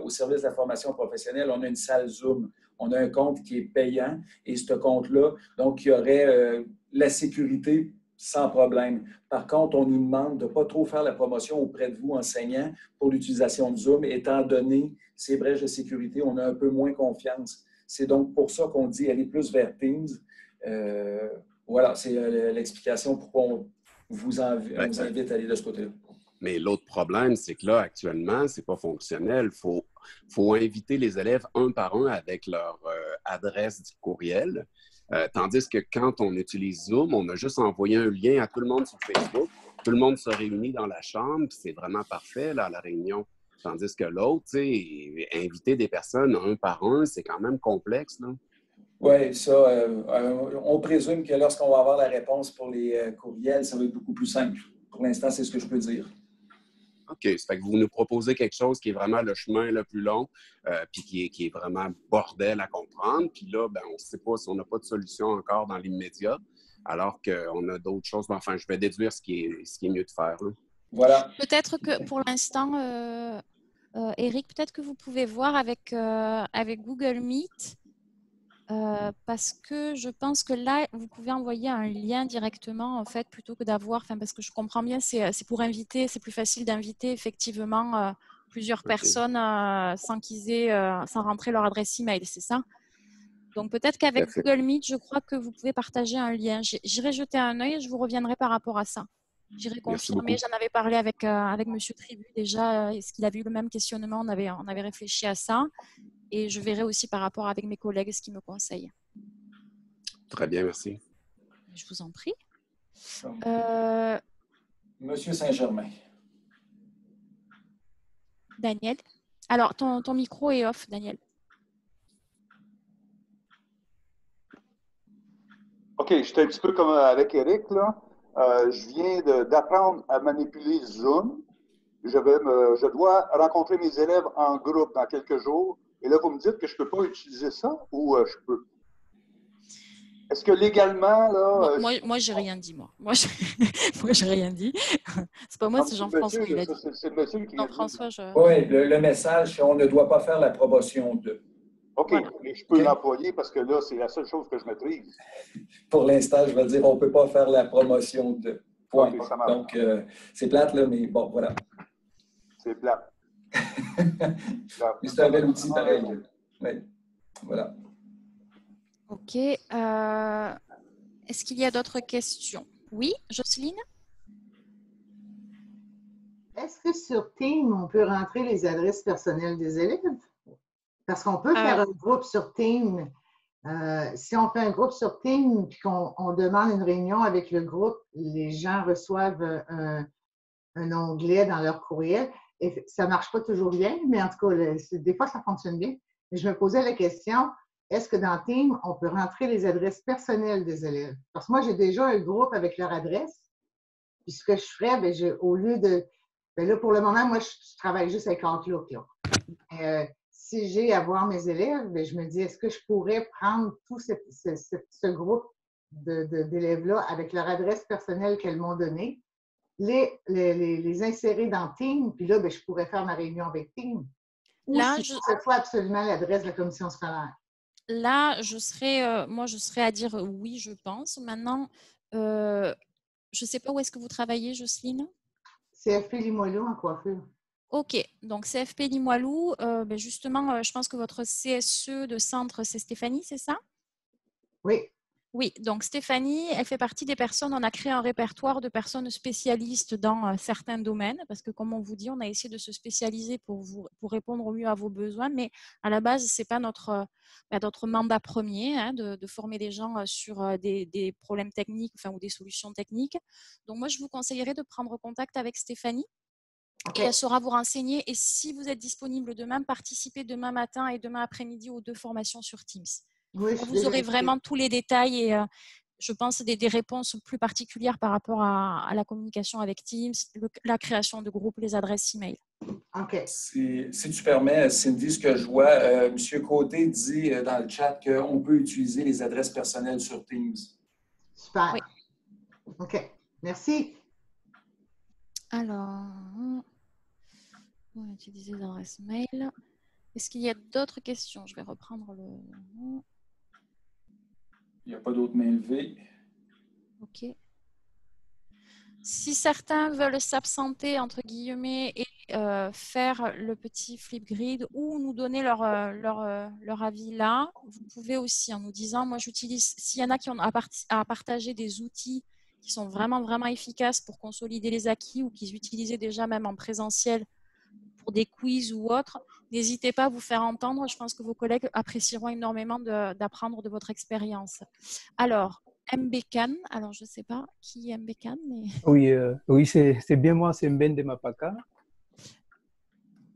B: au service de la formation professionnelle, on a une salle Zoom. On a un compte qui est payant et ce compte-là, donc il y aurait la sécurité sans problème. Par contre, on nous demande de ne pas trop faire la promotion auprès de vous, enseignants, pour l'utilisation de Zoom. Étant donné ces brèches de sécurité, on a un peu moins confiance. C'est donc pour ça qu'on dit aller plus vers Teams. Voilà, c'est l'explication pourquoi on vous invite à aller de ce côté-là.
G: Mais l'autre problème, c'est que là, actuellement, ce n'est pas fonctionnel. Il faut inviter les élèves un par un avec leur adresse du courriel. Tandis que quand on utilise Zoom, on a juste envoyé un lien à tout le monde sur Facebook. Tout le monde se réunit dans la chambre, puis c'est vraiment parfait là, à la réunion. Tandis que l'autre, inviter des personnes un par un, c'est quand même complexe.
B: Oui, ça, on présume que lorsqu'on va avoir la réponse pour les courriels, ça va être beaucoup plus simple. Pour l'instant, c'est ce que je peux dire.
G: OK. Ça fait que vous nous proposez quelque chose qui est vraiment le chemin le plus long, puis qui est vraiment bordel à comprendre. Puis là, on ne sait pas si on n'a pas de solution encore dans l'immédiat, alors qu'on a d'autres choses. Mais enfin, je vais déduire ce qui est mieux de faire. Là.
B: Voilà.
A: Peut-être que pour l'instant, Eric, peut-être que vous pouvez voir avec Google Meet Parce que je pense que là, vous pouvez envoyer un lien directement, en fait, plutôt que d'avoir, enfin, parce que je comprends bien, c'est pour inviter, c'est plus facile d'inviter effectivement plusieurs
G: OK.
A: personnes sans rentrer leur adresse email, c'est ça? Donc peut-être
G: Tout à
A: qu'avec
G: fait.
A: Google Meet, je crois que vous pouvez partager un lien. J'irai jeter un œil et je vous reviendrai par rapport à ça. J'irai
G: Merci
A: confirmer.
G: beaucoup.
A: J'en avais parlé avec Monsieur Tribu déjà. Est-ce qu'il avait eu le même questionnement? On avait réfléchi à ça. Et je verrai aussi par rapport avec mes collègues ce qu'ils me conseillent.
G: Très bien, merci.
A: Je vous en prie.
B: Donc,
A: Euh,
B: Monsieur Saint-Germain.
A: Daniel. Alors, ton micro est off, Daniel.
E: OK, j'étais un petit peu comme avec Eric, là. Je viens d'apprendre à manipuler Zoom. Je dois rencontrer mes élèves en groupe dans quelques jours. Et là, vous me dites que je ne peux pas utiliser ça ou je peux? Est-ce que légalement, là...
A: Moi j'ai rien dit, moi. Moi, j'ai rien dit. C'est pas moi,
E: non,
A: c'est
E: c'est le
A: Jean-François
E: monsieur,
A: qui l'a dit.
E: c'est le monsieur qui vient de dire.
A: Jean-François,
B: Oui, le message, on ne doit pas faire la promotion de.
E: OK,
A: Voilà.
E: mais je peux
B: OK.
E: l'employer parce que là, c'est la seule chose que je maîtrise.
B: Pour l'instant, je vais dire, on ne peut pas faire la promotion de. Point.
E: OK, ça marche.
B: Donc, c'est plate, là, mais bon, voilà.
E: C'est plat.
B: Mais c'est un bel outil pareil. Oui, voilà.
A: OK. Est-ce qu'il y a d'autres questions? Oui, Jocelyne?
H: Est-ce que sur Teams, on peut rentrer les adresses personnelles des élèves? Parce qu'on peut faire un groupe sur Teams. Si on fait un groupe sur Teams et qu'on demande une réunion avec le groupe, les gens reçoivent un onglet dans leur courriel. Et ça ne marche pas toujours bien, mais en tout cas, des fois, ça fonctionne bien. Et je me posais la question, est-ce que dans Teams, on peut rentrer les adresses personnelles des élèves? Parce que moi, j'ai déjà un groupe avec leur adresse. Puis ce que je ferais, au lieu de... là, pour le moment, moi, je travaille juste avec Outlook. Là. Si j'ai à voir mes élèves, je me dis, est-ce que je pourrais prendre tout ce groupe d'élèves-là avec leur adresse personnelle qu'elles m'ont donnée, les insérer dans Teams, puis là, je pourrais faire ma réunion avec Teams. Ou
A: Là,
H: cette fois absolument l'adresse de la commission scolaire.
A: Là, je serais à dire oui, je pense. Maintenant, je ne sais pas où est-ce que vous travaillez, Jocelyne?
H: CFP Limoilou en coiffure.
A: OK, donc CFP Limoilou, justement, je pense que votre CSE de centre, c'est Stéphanie, c'est ça?
H: Oui.
A: Oui, donc Stéphanie, elle fait partie des personnes, on a créé un répertoire de personnes spécialistes dans certains domaines, parce que comme on vous dit, on a essayé de se spécialiser pour répondre au mieux à vos besoins, mais à la base, ce n'est pas notre mandat premier de former des gens sur des problèmes techniques ou des solutions techniques. Donc moi, je vous conseillerais de prendre contact avec Stéphanie. Okay. Et elle saura vous renseigner. Et si vous êtes disponible demain, participez demain matin et demain après-midi aux 2 formations sur Teams.
H: Oui,
A: vous aurez vraiment tous les détails et je pense des réponses plus particulières par rapport à la communication avec Teams, la création de groupes, les adresses email.
H: OK.
B: Si tu permets, Cindy, ce que je vois, M. Côté dit dans le chat qu'on peut utiliser les adresses personnelles sur Teams.
H: Super. Oui. OK. Merci.
A: Alors, on va utiliser l'adresse mail. Est-ce qu'il y a d'autres questions? Je vais reprendre le...
B: Il n'y a pas d'autres mains levées.
A: OK. Si certains veulent s'absenter, entre guillemets, et faire le petit Flipgrid ou nous donner leur avis là, vous pouvez aussi en nous disant, moi j'utilise, s'il y en a qui ont à partager des outils qui sont vraiment, vraiment efficaces pour consolider les acquis ou qu'ils utilisaient déjà même en présentiel pour des quiz ou autres, n'hésitez pas à vous faire entendre. Je pense que vos collègues apprécieront énormément d'apprendre de votre expérience. Alors, Mbekan, alors je ne sais pas qui est Mbekan, mais...
I: Oui, c'est bien moi, c'est Mbende Mapaka.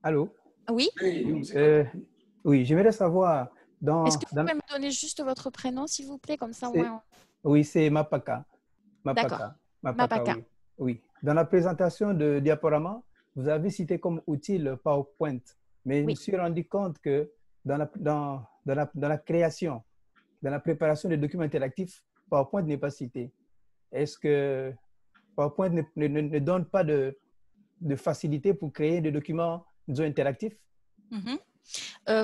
I: Allô?
A: Oui?
I: Oui, j'aimerais savoir...
A: Est-ce que vous pouvez me donner juste votre prénom, s'il vous plaît, comme ça au moins...
I: Oui, c'est Mapaka.
A: D'accord.
I: Mapaka. Oui. Dans la présentation de diaporama, vous avez cité comme outil le PowerPoint, mais je me suis rendu compte que dans la création, dans la préparation des documents interactifs, PowerPoint n'est pas cité. Est-ce que PowerPoint ne donne pas de facilité pour créer des documents, disons, interactifs?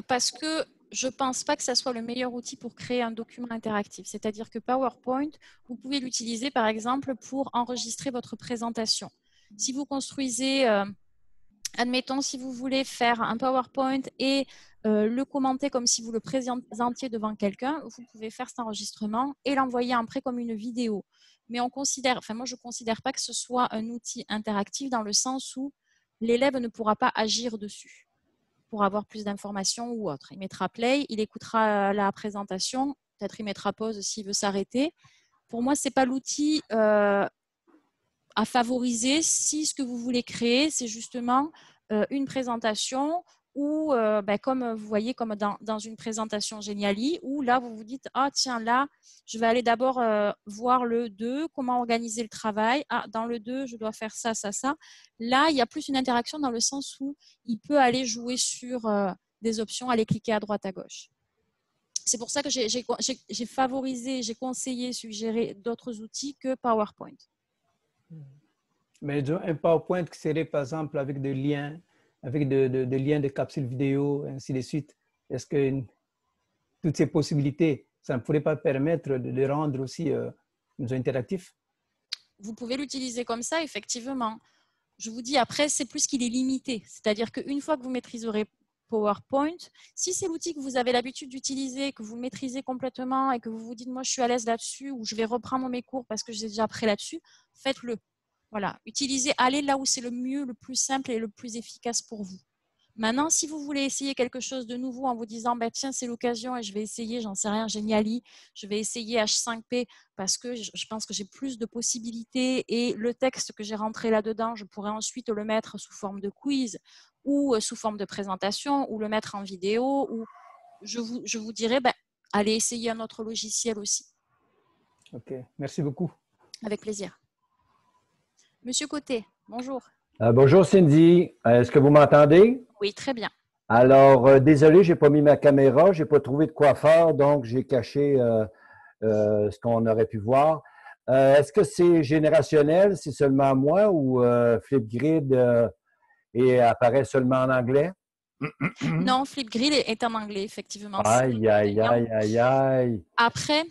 A: Parce que je ne pense pas que ça soit le meilleur outil pour créer un document interactif. C'est-à-dire que PowerPoint, vous pouvez l'utiliser par exemple pour enregistrer votre présentation. Si vous construisez, admettons, si vous voulez faire un PowerPoint et le commenter comme si vous le présentiez devant quelqu'un, vous pouvez faire cet enregistrement et l'envoyer après comme une vidéo. Mais on considère, enfin moi je ne considère pas que ce soit un outil interactif dans le sens où l'élève ne pourra pas agir dessus pour avoir plus d'informations ou autre. Il mettra play, il écoutera la présentation, peut-être il mettra pause s'il veut s'arrêter. Pour moi, ce n'est pas l'outil à favoriser si ce que vous voulez créer, c'est justement une présentation ou, comme vous voyez, comme dans une présentation Geniali, où là, vous vous dites, ah tiens, là, je vais aller d'abord voir le 2, comment organiser le travail. Ah, dans le 2, je dois faire ça, ça, ça. Là, il y a plus une interaction dans le sens où il peut aller jouer sur des options, aller cliquer à droite, à gauche. C'est pour ça que j'ai favorisé, j'ai conseillé, suggéré d'autres outils que PowerPoint.
I: Mais un PowerPoint qui serait, par exemple, avec des liens, avec des liens de capsules vidéo, ainsi de suite. Est-ce que toutes ces possibilités, ça ne pourrait pas permettre de rendre aussi interactif?
A: Vous pouvez l'utiliser comme ça, effectivement. Je vous dis, après, c'est plus qu'il est limité. C'est-à-dire qu'une fois que vous maîtriserez PowerPoint, si c'est l'outil que vous avez l'habitude d'utiliser, que vous maîtrisez complètement et que vous vous dites, moi, je suis à l'aise là-dessus ou je vais reprendre mes cours parce que j'ai déjà appris là-dessus, faites-le. Voilà, utilisez, allez là où c'est le mieux, le plus simple et le plus efficace pour vous. Maintenant, si vous voulez essayer quelque chose de nouveau en vous disant, tiens, c'est l'occasion et je vais essayer, j'en sais rien, Geniali, je vais essayer H5P parce que je pense que j'ai plus de possibilités et le texte que j'ai rentré là-dedans, je pourrais ensuite le mettre sous forme de quiz ou sous forme de présentation ou le mettre en vidéo. Ou je vous dirais, allez essayer un autre logiciel aussi.
I: OK, merci beaucoup.
A: Avec plaisir. Monsieur Côté, bonjour.
J: Bonjour Cindy, est-ce que vous m'entendez?
A: Oui, très bien.
J: Alors, désolé, je n'ai pas mis ma caméra, je n'ai pas trouvé de quoi faire, donc j'ai caché ce qu'on aurait pu voir. Est-ce que c'est générationnel, c'est seulement moi ou Flipgrid apparaît seulement en anglais?
A: Non, Flipgrid est en anglais, effectivement.
J: Aïe, aïe, aïe, aïe, aïe.
A: Après,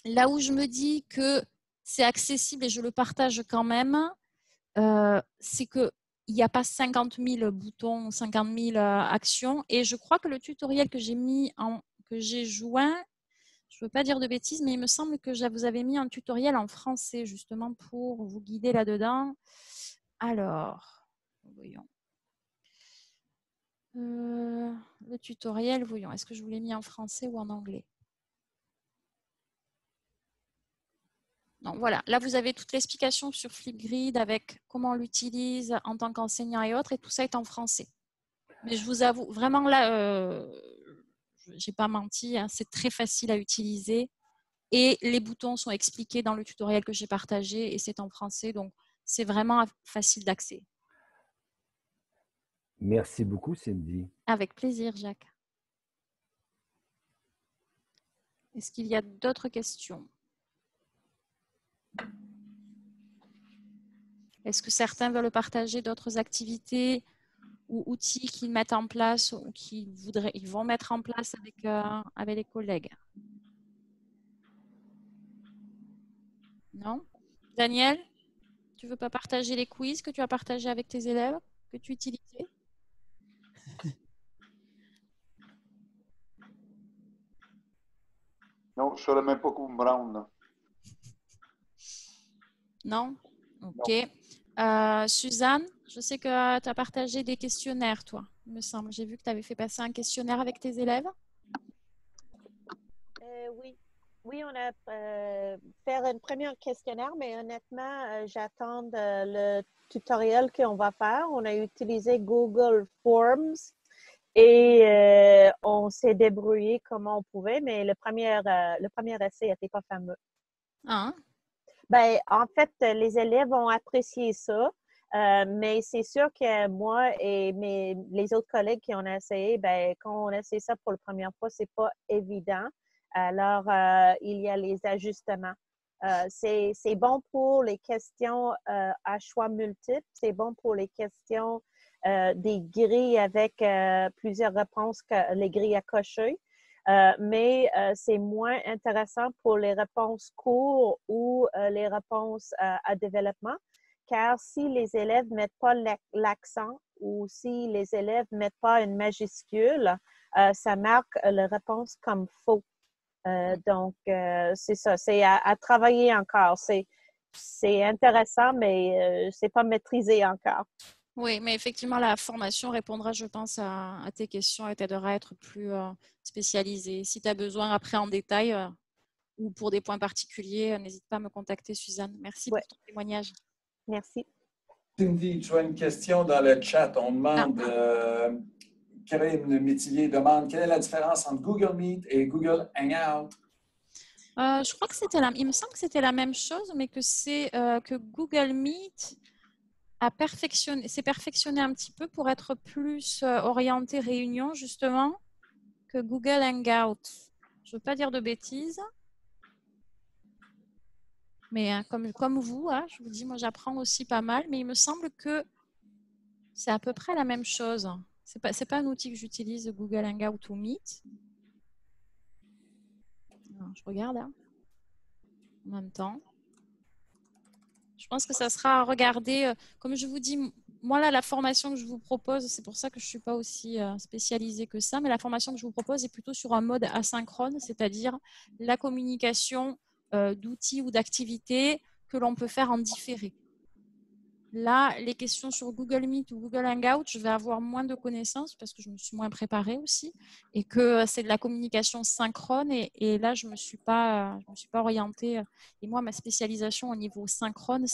A: là où je me dis que c'est accessible et je le partage quand même, c'est qu'il n'y a pas 50 000 boutons, 50 000 actions. Et je crois que le tutoriel que j'ai joint, je ne veux pas dire de bêtises, mais il me semble que je vous avais mis un tutoriel en français justement pour vous guider là-dedans. Alors, voyons. Le tutoriel, voyons, est-ce que je vous l'ai mis en français ou en anglais? Donc voilà, là vous avez toute l'explication sur Flipgrid avec comment on l'utilise en tant qu'enseignant et autres, et tout ça est en français. Mais je vous avoue, vraiment là, je n'ai pas menti, hein, c'est très facile à utiliser et les boutons sont expliqués dans le tutoriel que j'ai partagé et c'est en français, donc c'est vraiment facile d'accès.
J: Merci beaucoup, Cindy.
A: Avec plaisir, Jacques. Est-ce qu'il y a d'autres questions? Est-ce que certains veulent partager d'autres activités ou outils qu'ils mettent en place ou qu'ils vont mettre en place avec les collègues? Non? Daniel, tu ne veux pas partager les quiz que tu as partagés avec tes élèves, que tu utilisais?
E: Non, je ne saurais même pas où me rendre. Là.
A: Non? OK. Suzanne, je sais que tu as partagé des questionnaires, toi, il me semble. J'ai vu que tu avais fait passer un questionnaire avec tes élèves.
K: Oui. Oui, on a fait un premier questionnaire, mais honnêtement, j'attends le tutoriel qu'on va faire. On a utilisé Google Forms et on s'est débrouillé comme on pouvait, mais le premier essai n'était pas fameux.
A: Ah.
K: Ben, en fait, les élèves ont apprécié ça, mais c'est sûr que moi et les autres collègues qui ont essayé, ben, quand on essaie ça pour la première fois, c'est pas évident. Alors, il y a les ajustements. C'est bon pour les questions à choix multiples, c'est bon pour les questions des grilles avec plusieurs réponses que les grilles à cocher. Mais c'est moins intéressant pour les réponses courtes ou les réponses à développement, car si les élèves ne mettent pas l'accent ou si les élèves ne mettent pas une majuscule, ça marque la réponse comme faux. Donc, c'est ça, c'est à travailler encore. C'est intéressant, mais c'est pas maîtrisé encore.
A: Oui, mais effectivement, la formation répondra, je pense, à tes questions et t'aidera à être plus spécialisée. Si tu as besoin après en détail ou pour des points particuliers, n'hésite pas à me contacter, Suzanne. Merci pour ton témoignage.
K: Merci.
B: Cindy, tu as une question dans le chat. On demande, Karine Métivier demande, quelle est la différence entre Google Meet et Google Hangout?
A: Je crois que il me semble que c'était la même chose, mais que c'est que Google Meet s'est perfectionné un petit peu pour être plus orienté réunion, justement, que Google Hangout. Je ne veux pas dire de bêtises. Mais comme vous, je vous dis, moi j'apprends aussi pas mal, mais il me semble que c'est à peu près la même chose. C'est pas un outil que j'utilise, Google Hangout ou Meet. Alors, je regarde en même temps. Je pense que ça sera à regarder. Comme je vous dis, moi là, la formation que je vous propose, c'est pour ça que je ne suis pas aussi spécialisée que ça, mais la formation que je vous propose est plutôt sur un mode asynchrone, c'est-à-dire la communication d'outils ou d'activités que l'on peut faire en différé. Là, les questions sur Google Meet ou Google Hangout, je vais avoir moins de connaissances parce que je me suis moins préparée aussi et que c'est de la communication synchrone et là, je me suis pas orientée. Et moi, ma spécialisation au niveau synchrone,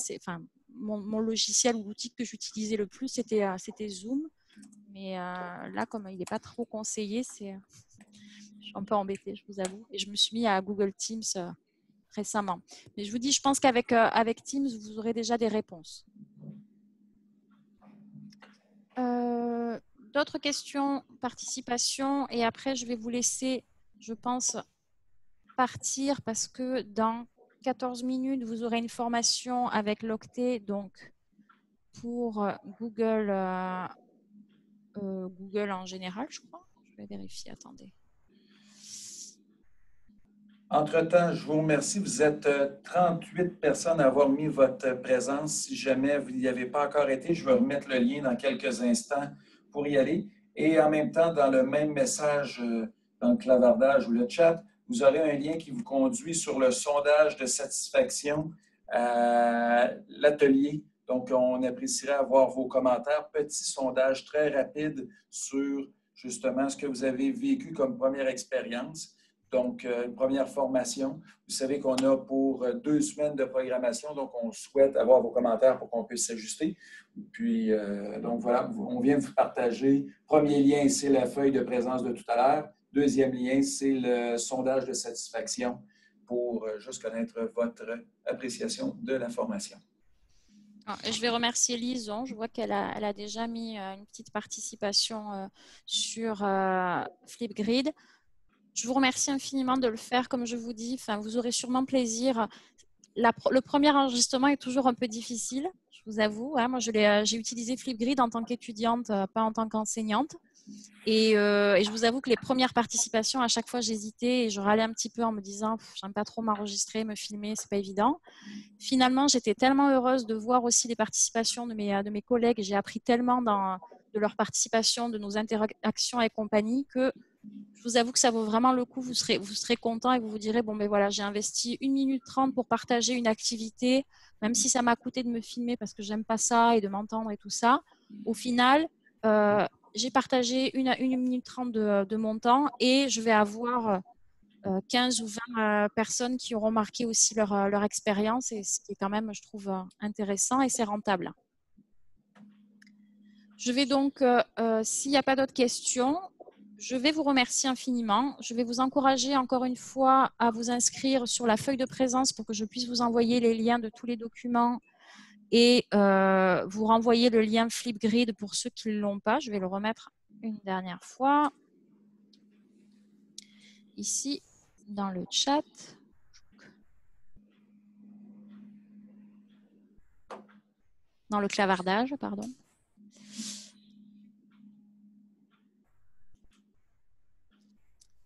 A: mon logiciel ou l'outil que j'utilisais le plus, c'était Zoom. Mais là, comme il n'est pas trop conseillé, je suis un peu embêtée, je vous avoue. Et je me suis mis à Google Teams récemment. Mais je vous dis, je pense qu'avec Teams, vous aurez déjà des réponses. D'autres questions, participation, et après je vais vous laisser, je pense, partir parce que dans 14 minutes, vous aurez une formation avec l'Octet, donc pour Google en général, je crois. Je vais vérifier, attendez.
B: Entre-temps, je vous remercie. Vous êtes 38 personnes à avoir mis votre présence. Si jamais vous n'y avez pas encore été, je vais remettre le lien dans quelques instants pour y aller. Et en même temps, dans le même message, dans le clavardage ou le chat, vous aurez un lien qui vous conduit sur le sondage de satisfaction à l'atelier. Donc, on apprécierait avoir vos commentaires. Petit sondage très rapide sur justement ce que vous avez vécu comme première expérience. Donc, une première formation. Vous savez qu'on a pour 2 semaines de programmation, donc on souhaite avoir vos commentaires pour qu'on puisse s'ajuster. Puis, donc voilà, on vient de vous partager. Premier lien, c'est la feuille de présence de tout à l'heure. Deuxième lien, c'est le sondage de satisfaction pour juste connaître votre appréciation de la formation.
A: Je vais remercier Lison. Je vois qu'elle a déjà mis une petite participation sur Flipgrid. Je vous remercie infiniment de le faire, comme je vous dis. Enfin, vous aurez sûrement plaisir. Le premier enregistrement est toujours un peu difficile, je vous avoue. Moi, j'ai utilisé Flipgrid en tant qu'étudiante, pas en tant qu'enseignante. Et je vous avoue que les premières participations, à chaque fois, j'hésitais et je râlais un petit peu en me disant « j'aime pas trop m'enregistrer, me filmer, c'est pas évident ». Finalement, j'étais tellement heureuse de voir aussi les participations de mes collègues. J'ai appris tellement de leur participation, de nos interactions et compagnie que je vous avoue que ça vaut vraiment le coup. Vous serez content et vous vous direz, bon, ben voilà, j'ai investi 1 minute 30 pour partager une activité, même si ça m'a coûté de me filmer parce que j'aime pas ça et de m'entendre et tout ça. Au final, j'ai partagé 1 minute 30 de mon temps et je vais avoir 15 ou 20 personnes qui auront marqué aussi leur expérience et ce qui est quand même, je trouve, intéressant et c'est rentable. Je vais donc, s'il n'y a pas d'autres questions, je vais vous remercier infiniment. Je vais vous encourager encore une fois à vous inscrire sur la feuille de présence pour que je puisse vous envoyer les liens de tous les documents et vous renvoyer le lien Flipgrid pour ceux qui ne l'ont pas. Je vais le remettre une dernière fois ici dans le chat. Dans le clavardage, pardon.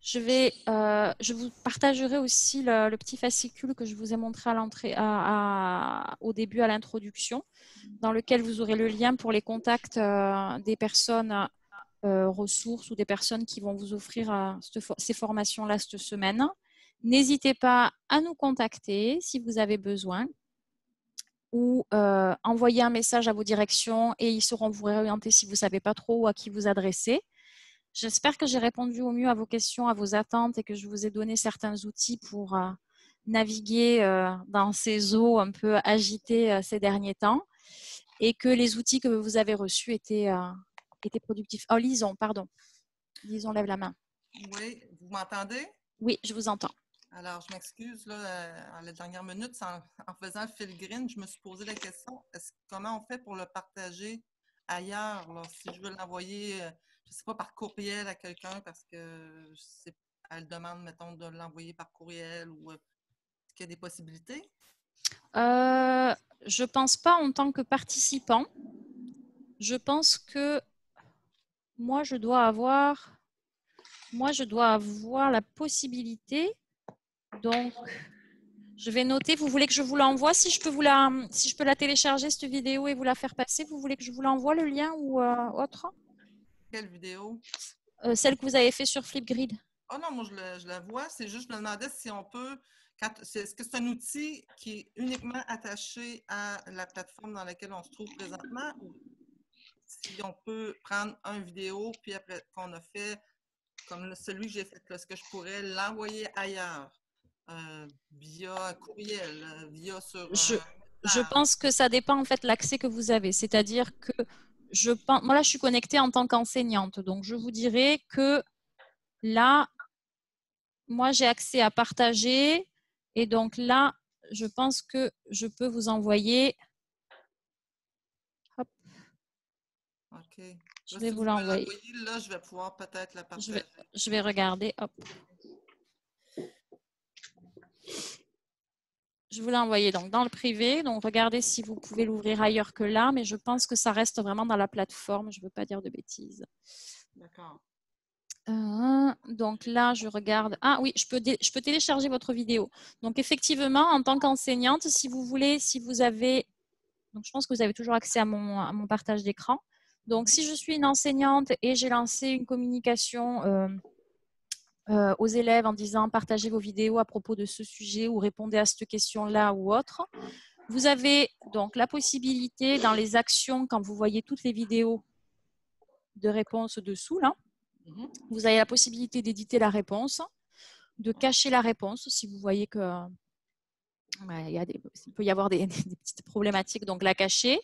A: Je vous partagerai aussi le petit fascicule que je vous ai montré à l'entrée, au début, à l'introduction, dans lequel vous aurez le lien pour les contacts des personnes ressources ou des personnes qui vont vous offrir ces formations-là cette semaine. N'hésitez pas à nous contacter si vous avez besoin ou envoyer un message à vos directions et ils sauront vous réorienter si vous ne savez pas trop à qui vous adresser. J'espère que j'ai répondu au mieux à vos questions, à vos attentes et que je vous ai donné certains outils pour naviguer dans ces eaux un peu agitées ces derniers temps et que les outils que vous avez reçus étaient productifs. Oh, Lison, pardon. Lison, lève la main.
L: Oui, vous m'entendez?
A: Oui, je vous entends.
L: Alors, je m'excuse, là, à la dernière minute, en faisant le filigrane, je me suis posé la question, comment on fait pour le partager ailleurs? Là, si je veux l'envoyer, je ne sais pas, par courriel à quelqu'un, parce que elle demande, mettons, de l'envoyer par courriel, ou est-ce qu'il y a des possibilités?
A: Je ne pense pas en tant que participant. Je pense que moi, je dois avoir la possibilité. Donc, je vais noter. Vous voulez que je vous l'envoie? Si je peux la télécharger, cette vidéo, et vous la faire passer, vous voulez que je vous l'envoie, le lien, ou autre?
L: Quelle vidéo?
A: Celle que vous avez fait sur Flipgrid.
L: Oh non, moi, je la vois. C'est juste, je me demandais si on peut... Est-ce que c'est un outil qui est uniquement attaché à la plateforme dans laquelle on se trouve présentement, ou si on peut prendre une vidéo, puis après qu'on a fait, comme celui que j'ai fait, est-ce que je pourrais l'envoyer ailleurs, via courriel, via sur...
A: Je pense que ça dépend en fait de l'accès que vous avez. C'est-à-dire que moi là, je suis connectée en tant qu'enseignante. Donc, je vous dirais que là, moi, j'ai accès à partager. Et donc là, je pense que je peux vous envoyer. Hop.
L: OK.
A: Je vais vous l'envoyer.
L: Là, je vais pouvoir peut-être la partager.
A: Je vais regarder. Hop. Je vous l'ai envoyé donc dans le privé. Donc, regardez si vous pouvez l'ouvrir ailleurs que là. Mais je pense que ça reste vraiment dans la plateforme. Je ne veux pas dire de bêtises.
L: D'accord.
A: Donc là, je regarde. Ah oui, je peux télécharger votre vidéo. Donc, effectivement, en tant qu'enseignante, si vous voulez, si vous avez... Donc, je pense que vous avez toujours accès à mon partage d'écran. Donc, si je suis une enseignante et j'ai lancé une communication aux élèves en disant partagez vos vidéos à propos de ce sujet ou répondez à cette question-là ou autre, vous avez donc la possibilité dans les actions, quand vous voyez toutes les vidéos de réponse dessous, là, vous avez la possibilité d'éditer la réponse, de cacher la réponse si vous voyez que il peut y avoir des petites problématiques, donc la cacher.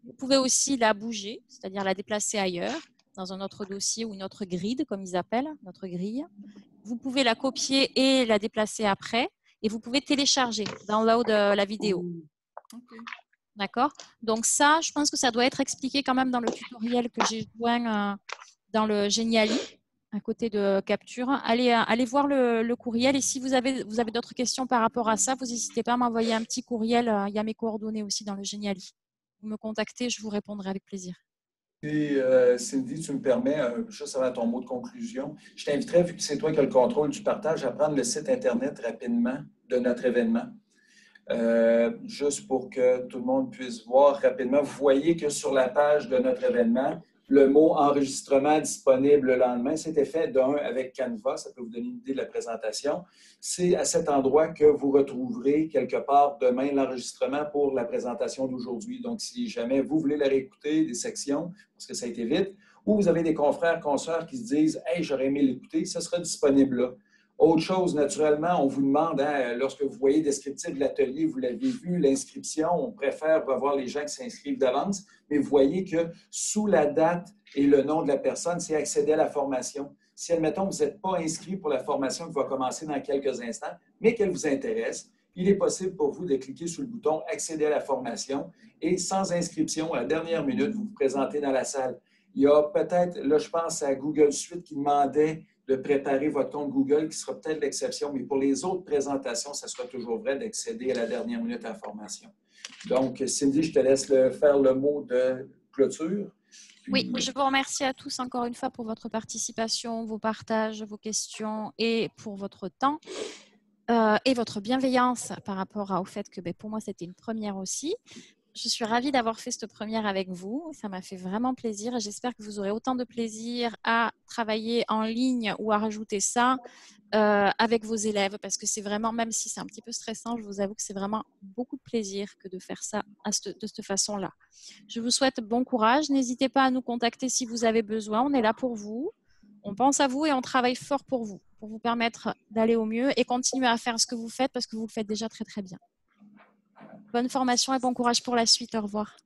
A: Vous pouvez aussi la bouger, c'est-à-dire la déplacer ailleurs, dans un autre dossier ou une autre grid, comme ils appellent, notre grille. Vous pouvez la copier et la déplacer après, et vous pouvez télécharger, download la vidéo.
L: Okay.
A: D'accord? Donc ça, je pense que ça doit être expliqué quand même dans le tutoriel que j'ai joint dans le Geniali, à côté de capture. Allez voir le courriel, et si vous avez d'autres questions par rapport à ça, vous n'hésitez pas à m'envoyer un petit courriel. Il y a mes coordonnées aussi dans le Geniali. Vous me contactez, je vous répondrai avec plaisir.
B: Et Cindy, tu me permets, juste avant ton mot de conclusion, je t'inviterais, vu que c'est toi qui as le contrôle du partage, à prendre le site Internet rapidement de notre événement. Juste pour que tout le monde puisse voir rapidement. Vous voyez que sur la page de notre événement, le mot enregistrement disponible le lendemain, c'était fait avec Canva, ça peut vous donner une idée de la présentation. C'est à cet endroit que vous retrouverez quelque part demain l'enregistrement pour la présentation d'aujourd'hui. Donc, si jamais vous voulez la réécouter, des sections, parce que ça a été vite, ou vous avez des confrères, consoeurs qui se disent « Hey, j'aurais aimé l'écouter », ça sera disponible là. Autre chose, naturellement, on vous demande, lorsque vous voyez le descriptif de l'atelier, vous l'avez vu, l'inscription, on préfère revoir les gens qui s'inscrivent d'avance, mais vous voyez que sous la date et le nom de la personne, c'est accéder à la formation. Si, admettons, vous n'êtes pas inscrit pour la formation qui va commencer dans quelques instants, mais qu'elle vous intéresse, il est possible pour vous de cliquer sur le bouton « Accéder à la formation » et sans inscription, à la dernière minute, vous vous présentez dans la salle. Il y a peut-être, là, je pense à Google Suite qui demandait de préparer votre compte Google, qui sera peut-être l'exception, mais pour les autres présentations, ça sera toujours vrai d'accéder à la dernière minute à la formation. Donc, Cindy, je te laisse faire le mot de clôture.
A: Oui, je vous remercie à tous encore une fois pour votre participation, vos partages, vos questions et pour votre temps et votre bienveillance par rapport au fait que pour moi, c'était une première aussi. Je suis ravie d'avoir fait cette première avec vous. Ça m'a fait vraiment plaisir et j'espère que vous aurez autant de plaisir à travailler en ligne ou à rajouter ça avec vos élèves parce que c'est vraiment, même si c'est un petit peu stressant, je vous avoue que c'est vraiment beaucoup de plaisir que de faire ça de cette façon-là. Je vous souhaite bon courage. N'hésitez pas à nous contacter si vous avez besoin. On est là pour vous. On pense à vous et on travaille fort pour vous permettre d'aller au mieux et continuer à faire ce que vous faites parce que vous le faites déjà très, très bien. Bonne formation et bon courage pour la suite. Au revoir.